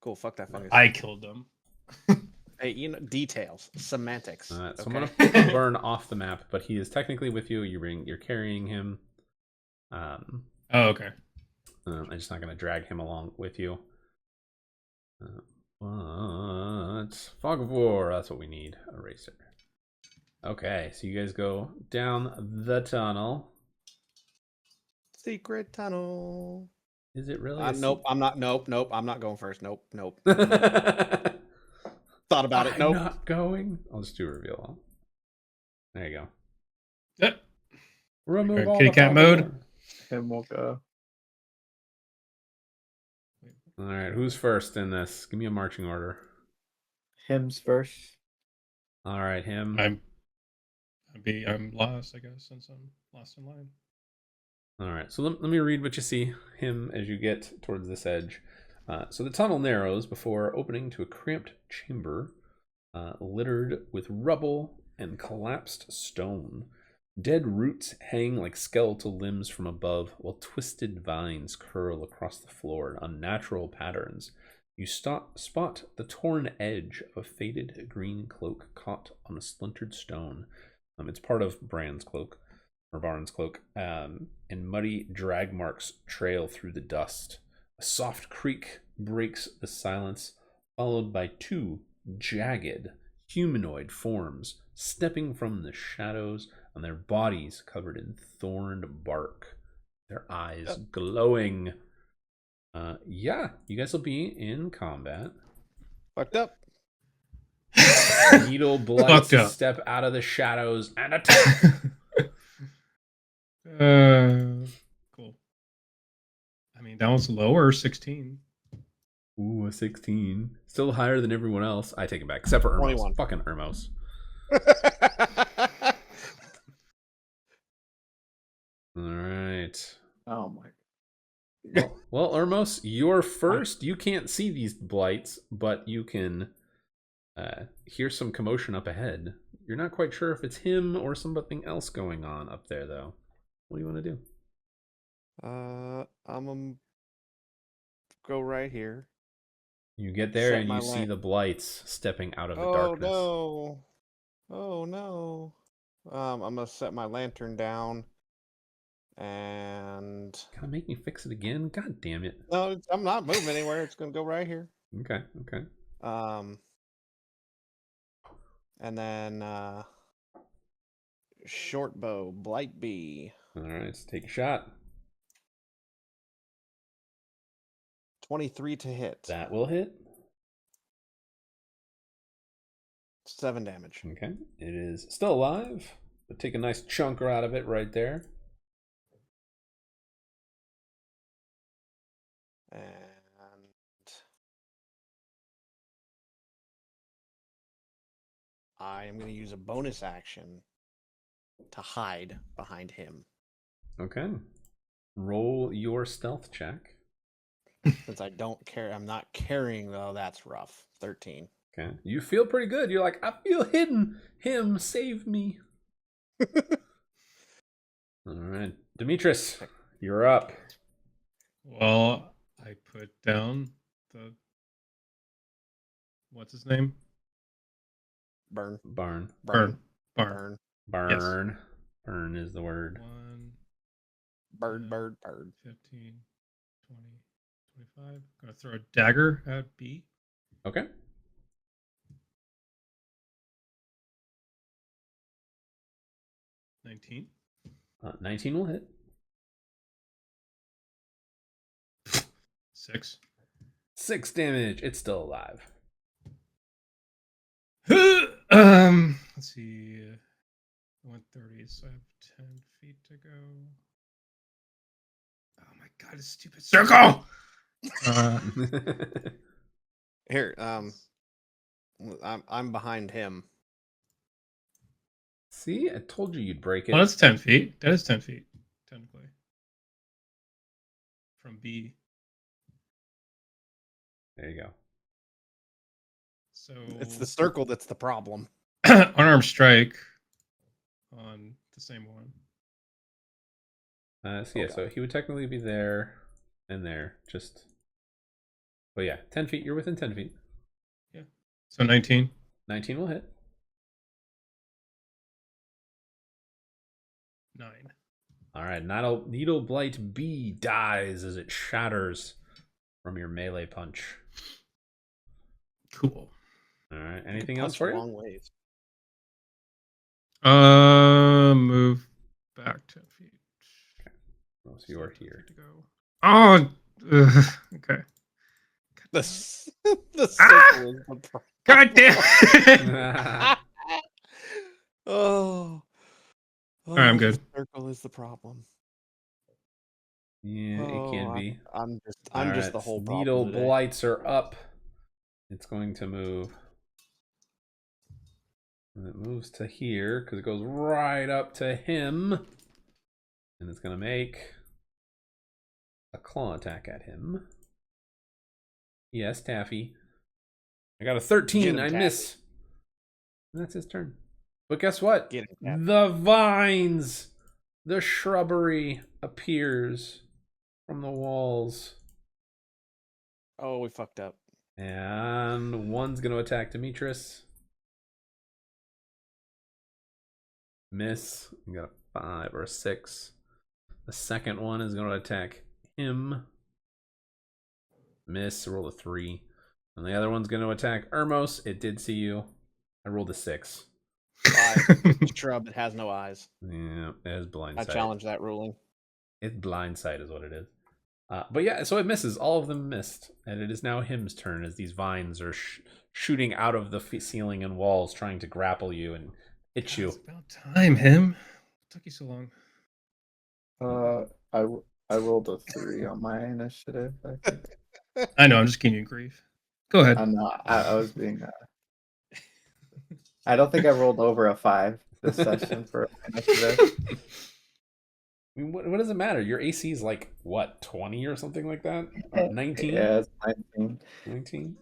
Cool. Fuck that fungus. I killed them. Hey, details, semantics. So Okay. I'm gonna put Baern off the map, but he is technically with you. You're carrying him. Oh, okay. I'm just not gonna drag him along with you. But fog of war. That's what we need. Eraser. Okay, so you guys go down the tunnel. Secret tunnel. Is it really? Nope. I'm not. Nope. Nope. I'm not going first. Nope. Nope. Thought Thought about it. Nope. Not going. I'll just do a reveal. There you go. Yep. Remove Go all kitty the cat mode. follower. Him will go. All right, who's first in this? Give me a marching order. Him's first. All right, him. I'm last, I guess, since I'm last in line. All right, so let me read what you see. Him as you get towards this edge. So the tunnel narrows before opening to a cramped chamber littered with rubble and collapsed stone. Dead roots hang like skeletal limbs from above, while twisted vines curl across the floor in unnatural patterns. You spot the torn edge of a faded green cloak caught on a splintered stone. It's part of Baern's cloak, and muddy drag marks trail through the dust. A soft creak breaks the silence, followed by two jagged humanoid forms stepping from the shadows on their bodies covered in thorned bark, their eyes glowing. Yeah, you guys will be in combat. Fucked up. Needle blights Fucked up. step out of the shadows and attack. Cool. I mean, that was lower, 16. Ooh, a 16. Still higher than everyone else. I take it back, except for Ermos. 21. Fucking Ermos. All right. Oh my. Well, Ermos, you're first. You can't see these blights, but you can hear some commotion up ahead. You're not quite sure if it's him or something else going on up there, though. What do you want to do? I'm gonna go right here. You get there Set and my you see lamp. the blights stepping out of the Oh darkness. no! Oh no! I'm gonna set my lantern down, and Kind of make me fix it again? God damn it. no, I'm not moving anywhere. It's gonna go right here. Okay, okay. And then short bow, blight bee, All right, let's take a shot. 23 to hit. That will hit. 7 damage. Okay. It is still alive, but take a nice chunker out of it right there. And I am going to use a bonus action to hide behind him. Okay. Roll your stealth check. Since I don't care, I'm not carrying though. That's rough. 13. Okay. You feel pretty good. You're like, I feel hidden. Him, save me. All right. Demetrius, you're up. Well, I put down the... What's his name? Burn. Baern. Baern. Burn. Baern. Baern is the word. 1, Bird. 15, 20, 25. Gonna throw a dagger at B. Okay. $19. 19 will hit. 6. 6 damage. It's still alive. Let's see. I went 30, so I have 10 feet to go. Oh my god, this stupid circle! Here, I'm behind him. See, I told you you'd break it. Well, that's 10 feet. That is 10 feet, technically. From B. There you go. So It's the circle that's the problem. unarmed strike on the same one. So yeah, Okay. so he would technically be there and there. Just, but yeah, 10 feet. You're within 10 feet. So 19. 19 will hit. 9. All right, Needle Blight B dies as it shatters from your melee punch. Cool. All right, You can anything else punch for you? long ways. Move back 10 feet. So you are So 10 here. feet to go. Oh, Okay. The circle is the problem. God damn. Oh. All right, I'm good. The circle is the problem. Yeah, it can be. I'm just Alright, the whole Needle problem today. blights are up. It's going to move. And it moves to here because it goes right up to him. And it's going to make a claw attack at him. Yes, Taffy. I got a 13. Get him, I Taffy. miss. And that's his turn. But guess what? Get him, Taffy. The vines, the shrubbery appears from the walls. Oh, we fucked up. And one's going to attack Demetrius. Miss. You got a 5 or a 6. The second one is going to attack him. Miss. Roll a 3. And the other one's going to attack Ermos. It did see you. I rolled a 6. 5. Shrub that has no eyes. Yeah, it is blind I sight. challenge that ruling. It's blind sight is what it is. But yeah, so it misses. All of them missed. And it is now him's turn as these vines are shooting out of the ceiling and walls trying to grapple you and hit you. It's about time, him. What took you so long? I rolled a 3 on my initiative. I think. I know, I'm just giving you grief. Go ahead. I'm not. I was being. I don't think I rolled over a 5 this session for initiative. I mean, what does it matter? Your AC is like, what, 20 or something like that? 19? Yeah, it's 19. 19?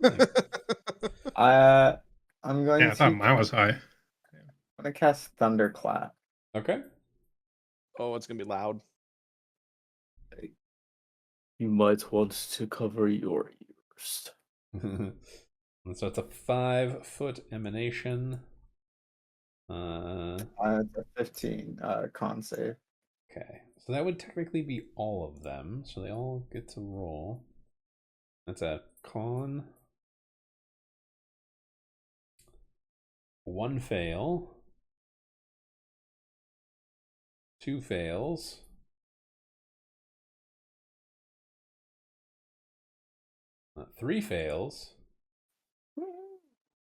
I'm going Yeah, I to. thought mine was high. I'm gonna cast Thunderclap. Okay. Oh, it's gonna be loud. You might want to cover your ears. And so it's a 5-foot emanation. It's a 15 con save. Okay. So that would technically be all of them. So they all get to roll. That's a con. 1 fail. 2 fails. 3 fails.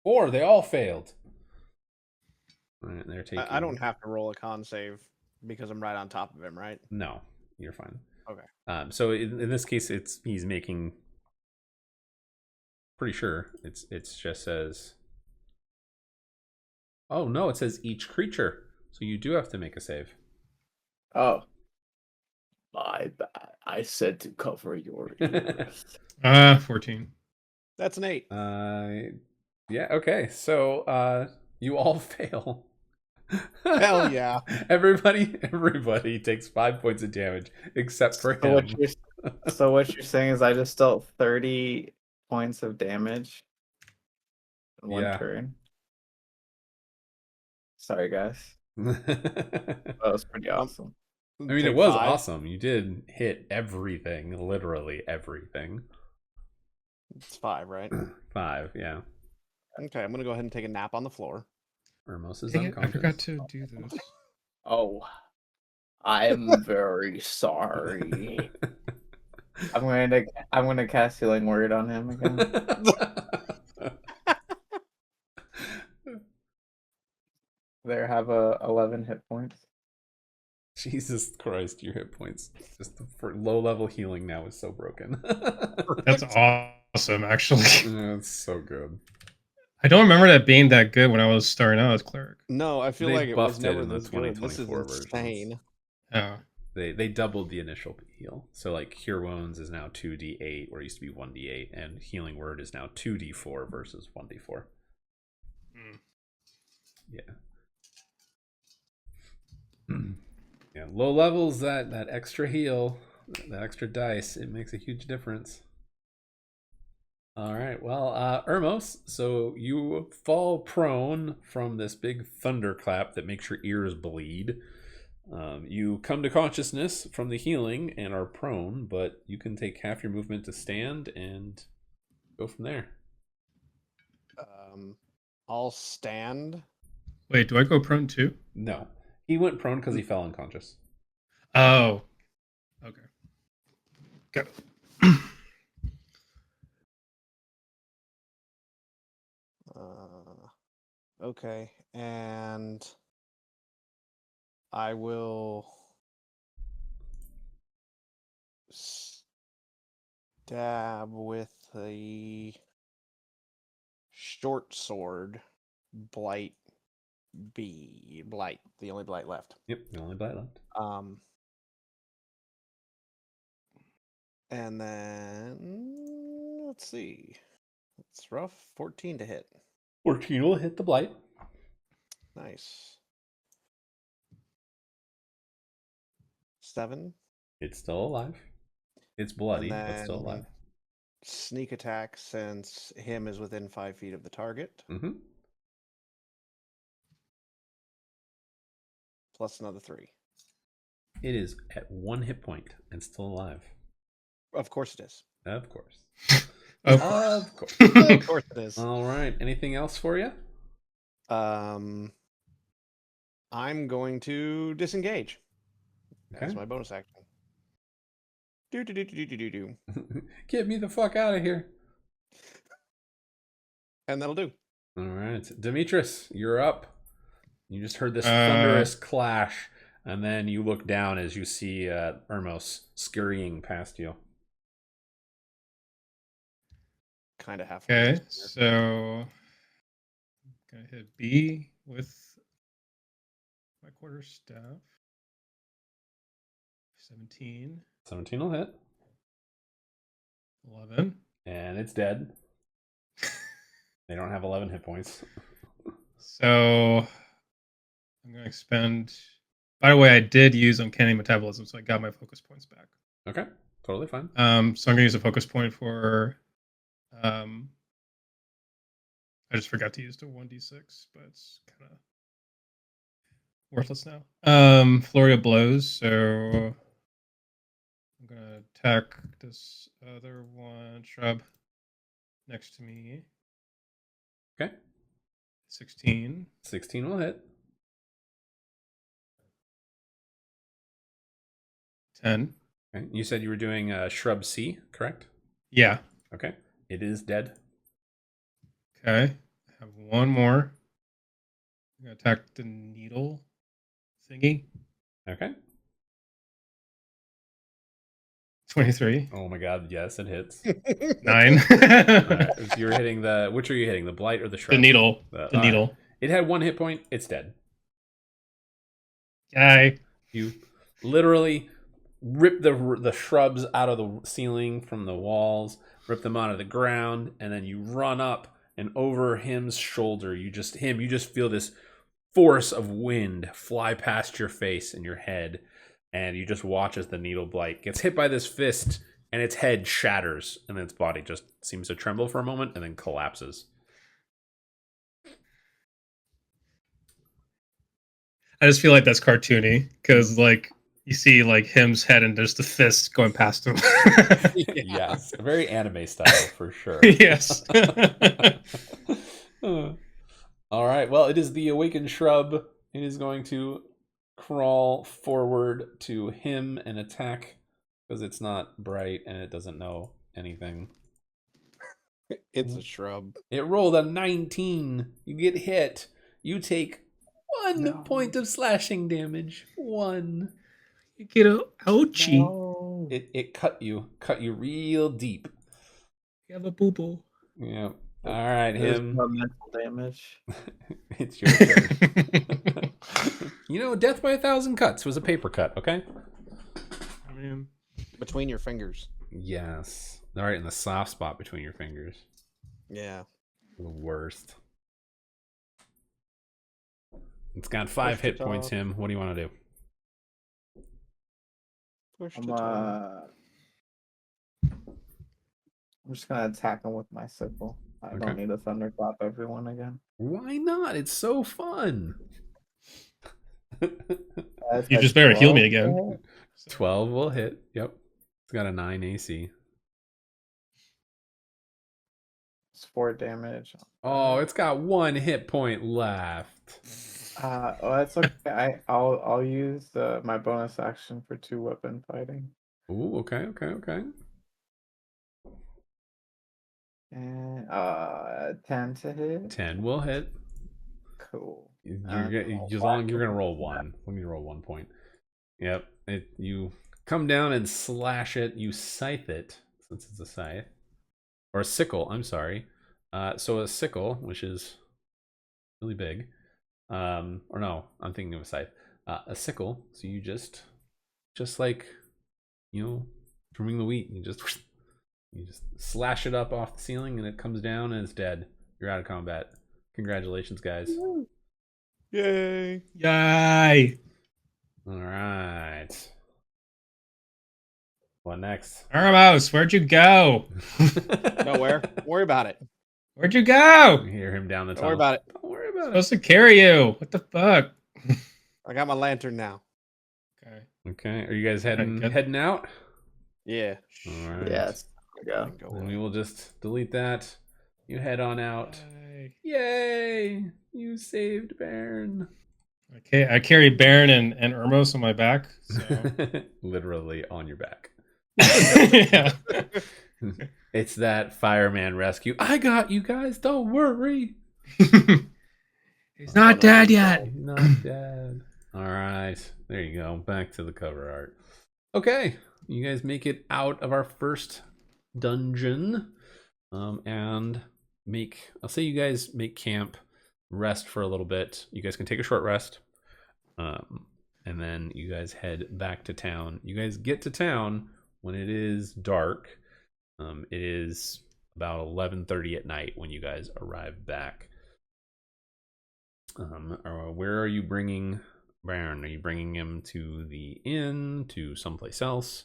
4, they all failed. All right, they're taking. I don't have to roll a con save because I'm right on top of him, right? No, you're fine. Okay. So in this case, he's making. Pretty sure it's just says. Oh no! It says each creature, so you do have to make a save. Oh, my bad. I said to cover your ears. 14. That's an 8. Yeah. Okay. So you all fail. Hell yeah! Everybody takes 5 points of damage except for him. So what you're saying is I just dealt 30 points of damage in one turn. Sorry, guys. That was pretty awesome. I mean, it was awesome. You did hit everything, literally everything. It's 5, right? 5, yeah. Okay, I'm gonna go ahead and take a nap on the floor. Hermos is Dang it, I unconscious. forgot to do this. Oh, I'm very sorry. I'm gonna cast Healing Word on him again. There, have 11 hit points. Jesus Christ, your hit points. Just for low level healing now is so broken. That's awesome, actually. That's so good. I don't remember that being that good when I was starting out as cleric. No, I feel They like it was buffed it never in the this good. This is 2024 versions. insane. Oh. They doubled the initial heal. So like Cure Wounds is now 2d8, where it used to be 1d8, and Healing Word is now 2d4 versus 1d4. Yeah. Yeah, low levels, that extra heal, that extra dice, it makes a huge difference. All right, well, Ermos, so you fall prone from this big thunderclap that makes your ears bleed. You come to consciousness from the healing and are prone, but you can take half your movement to stand and go from there. I'll stand. Wait, do I go prone too? No, he went prone because he fell unconscious. Oh. Okay. Got it. Okay, and I will stab with a short sword, blight blight, the only blight left. Yep, the only blight left. And then let's see. It's rough. 14 to hit. 14 will hit the blight. Nice. 7. It's still alive. It's bloody, And but still alive. Sneak attack, since him is within 5 feet of the target. Mm-hmm. Plus another 3. It is at 1 hit point and still alive. Of course it is. Of course. Of Of course. Of course it is. All right. Anything else for you? I'm going to disengage. Okay. That's my bonus action. Do. Get me the fuck out of here. And that'll do. All right. Demetrius, you're up. You just heard this thunderous clash, and then you look down as you see Ermos scurrying past you. Kind of half. Okay, so I'm gonna hit B with my quarterstaff. 17. 17 will hit. 11. And it's dead. They don't have 11 hit points. So I'm going to expend. By the way, I did use Uncanny Metabolism, so I got my focus points back. Okay, totally fine. So I'm going to use a focus point for. I just forgot to use the 1d6, but it's kind of worthless now. Flurry of blows. So I'm going to attack this other one shrub next to me. Okay. 16. 16 will hit. 10. Okay. You said you were doing Shrub C, correct? Yeah. Okay. It is dead. Okay. I have one more. I'm going to attack the needle thingy. Okay. 23. Oh my god, yes, it hits. 9. All right. So you're hitting the... Which are you hitting? The blight or the shrub? The needle. All The needle. right. It had 1 hit point. It's dead. Guy. You literally rip the shrubs out of the ceiling from the walls, rip them out of the ground, and then you run up and over him's shoulder. You just feel this force of wind fly past your face and your head, and you just watch as the needle blight gets hit by this fist, and its head shatters, and then its body just seems to tremble for a moment and then collapses. I just feel like that's cartoony because, like, you see like him's head and there's the fist going past him. Yes, very anime style for sure. Yes. All right. Well, it is the awakened shrub. It is going to crawl forward to him and attack because it's not bright and it doesn't know anything. It's a shrub. It rolled a 19. You get hit. You take 1 point of slashing damage. 1. You get a ouchie. No. It cut you real deep. You have a boo boo. Yeah. All right, There's him. more mental damage. It's your turn. You know, death by 1,000 cuts was a paper cut, okay? I mean, Between your fingers. Yes. All right, in the soft spot between your fingers. Yeah. The worst. It's got 5 Push hit to points, top. him. What do you want to do? Push I'm to top. I'm just gonna attack him with my sickle. I Okay. don't need to thunderclap everyone again. Why not? It's so fun. you just better heal me again. 12 will hit. Yep. It's got a 9 AC. It's 4 damage. Oh, it's got 1 hit point left. Oh, that's okay. I'll use my bonus action for 2 weapon fighting. Ooh, okay. And 10 to hit. 10 will hit. Cool. You're And as long as you're gonna roll one. Let me roll 1 point. Yep. You come down and slash it. You scythe it, since it's a scythe. Or a sickle, I'm sorry. So a sickle, which is really big. Or no, I'm thinking of a scythe. A sickle, so you just like, trimming the wheat, you just slash it up off the ceiling and it comes down and it's dead. You're out of combat. Congratulations, guys. Yay! Yay! All right. What next? Armos, where'd you go? Nowhere. Don't worry about it. Where'd you go? You hear him down the Don't worry tunnel. about it. Don't worry about Supposed to carry you. What the fuck? I got my lantern now. Okay. Okay. Are you guys Alright, good. heading out? Yeah. All right. yes. Yeah. And we will just delete that. You head on out. Yay! You saved Baern. Okay, I carry Baron and Ermos on my back. So. Literally on your back. Yeah. It's that fireman rescue. I got you guys. Don't worry. He's not dead yet. He's not dead. All right. There you go. Back to the cover art. Okay. You guys make it out of our first dungeon. And I'll say you guys make camp, rest for a little bit. You guys can take a short rest. And then you guys head back to town. You guys get to town when it is dark. It is about 11:30 at night when you guys arrive back. Where are you bringing Baern? Are you bringing him to the inn, to someplace else?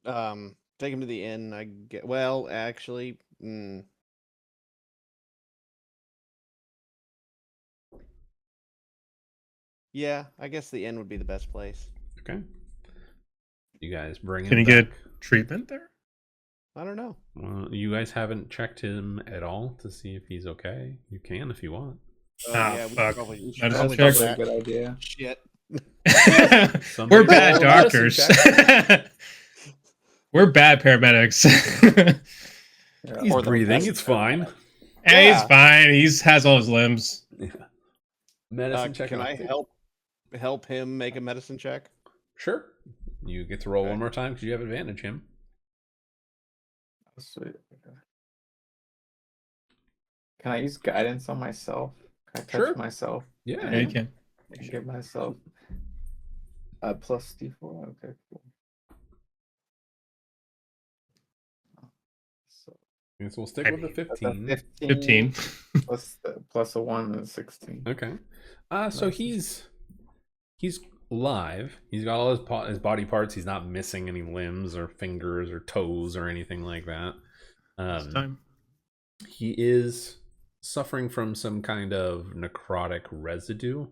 Take him to the inn. I get. Well, actually, yeah, I guess the inn would be the best place. Okay. You guys bring him Can he back. get treatment there? I don't know. You guys haven't checked him at all to see if he's okay. You can if you want. Ah, we fuck. we should Medicine probably check? do That's a that. good idea. Shit. Somebody We're bad roll a medicine doctors. check. We're bad paramedics. Yeah. He's Or the breathing. best It's fine. Hey, he's Yeah. fine. He has all his limbs. Yeah. Medicine check. Can I active. help him make a medicine check? Sure. You get to roll Okay. one more time because you have advantage, him. Sweet. Okay. Can I use guidance on myself? Can I touch Sure. myself Yeah. Yeah, you can. and give myself a plus D4? Okay, cool. So Yes, we'll stick with the that's a 15. 15. plus a 1 and 16. Okay. So he's alive. He's got all his body parts. He's not missing any limbs or fingers or toes or anything like that. This time. He is suffering from some kind of necrotic residue.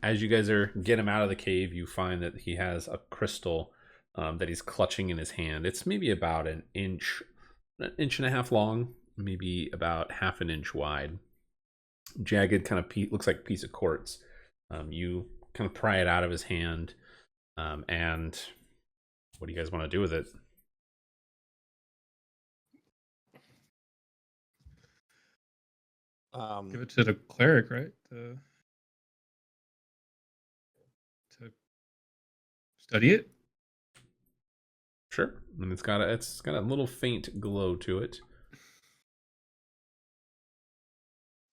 As you guys get him out of the cave, you find that he has a crystal that he's clutching in his hand. It's maybe about an inch and a half long, maybe about half an inch wide. Jagged, kind of looks like a piece of quartz. You kind of pry it out of his hand, and what do you guys want to do with it? Give it to the cleric, right? To study it. Sure. And it's got a little faint glow to it.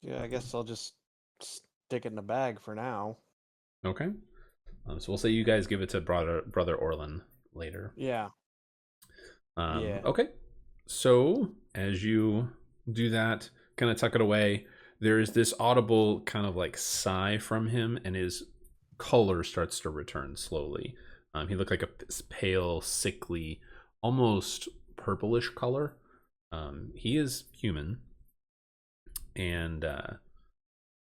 Yeah, I guess I'll just stick it in a bag for now. Okay. So we'll say you guys give it to brother Orlin later. Yeah. Yeah. Okay. So as you do that, kind of tuck it away, there is this audible kind of like sigh from him, and his color starts to return slowly. He looked like a pale, sickly, almost purplish color. He is human, and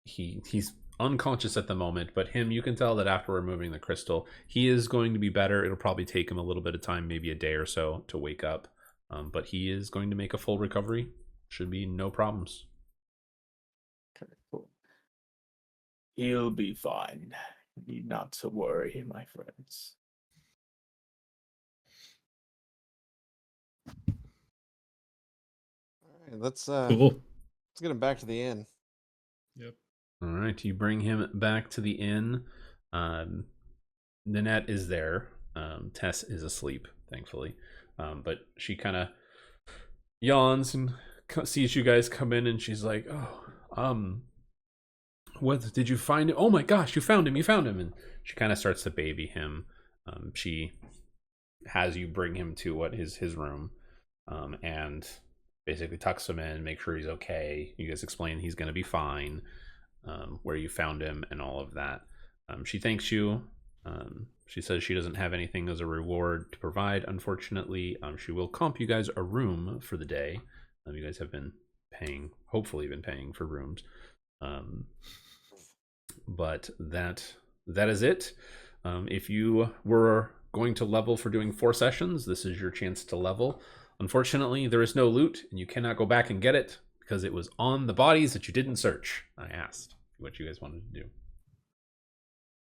he's unconscious at the moment, but you can tell that after removing the crystal, he is going to be better. It'll probably take him a little bit of time, maybe a day or so, to wake up, but he is going to make a full recovery. Should be no problems. Okay, cool. He'll be fine. You need not to worry, my friends. let's Cool. get him back to the inn. Yep. All right, you bring him back to the inn. Nynette is there. Tess is asleep, thankfully, but she kind of yawns and sees you guys come in, and she's like, "Oh, what did you find? Oh my gosh, you found him! You found him!" And she kind of starts to baby him. She has you bring him to his room, and basically tucks him in, make sure he's okay. You guys explain he's going to be fine, where you found him and all of that. She thanks you. She says she doesn't have anything as a reward to provide, unfortunately. She will comp you guys a room for the day. You guys have been paying, hopefully been paying for rooms. But that is it. If you were going to level for doing 4 sessions, this is your chance to level. Unfortunately, there is no loot, and you cannot go back and get it because it was on the bodies that you didn't search. I asked what you guys wanted to do.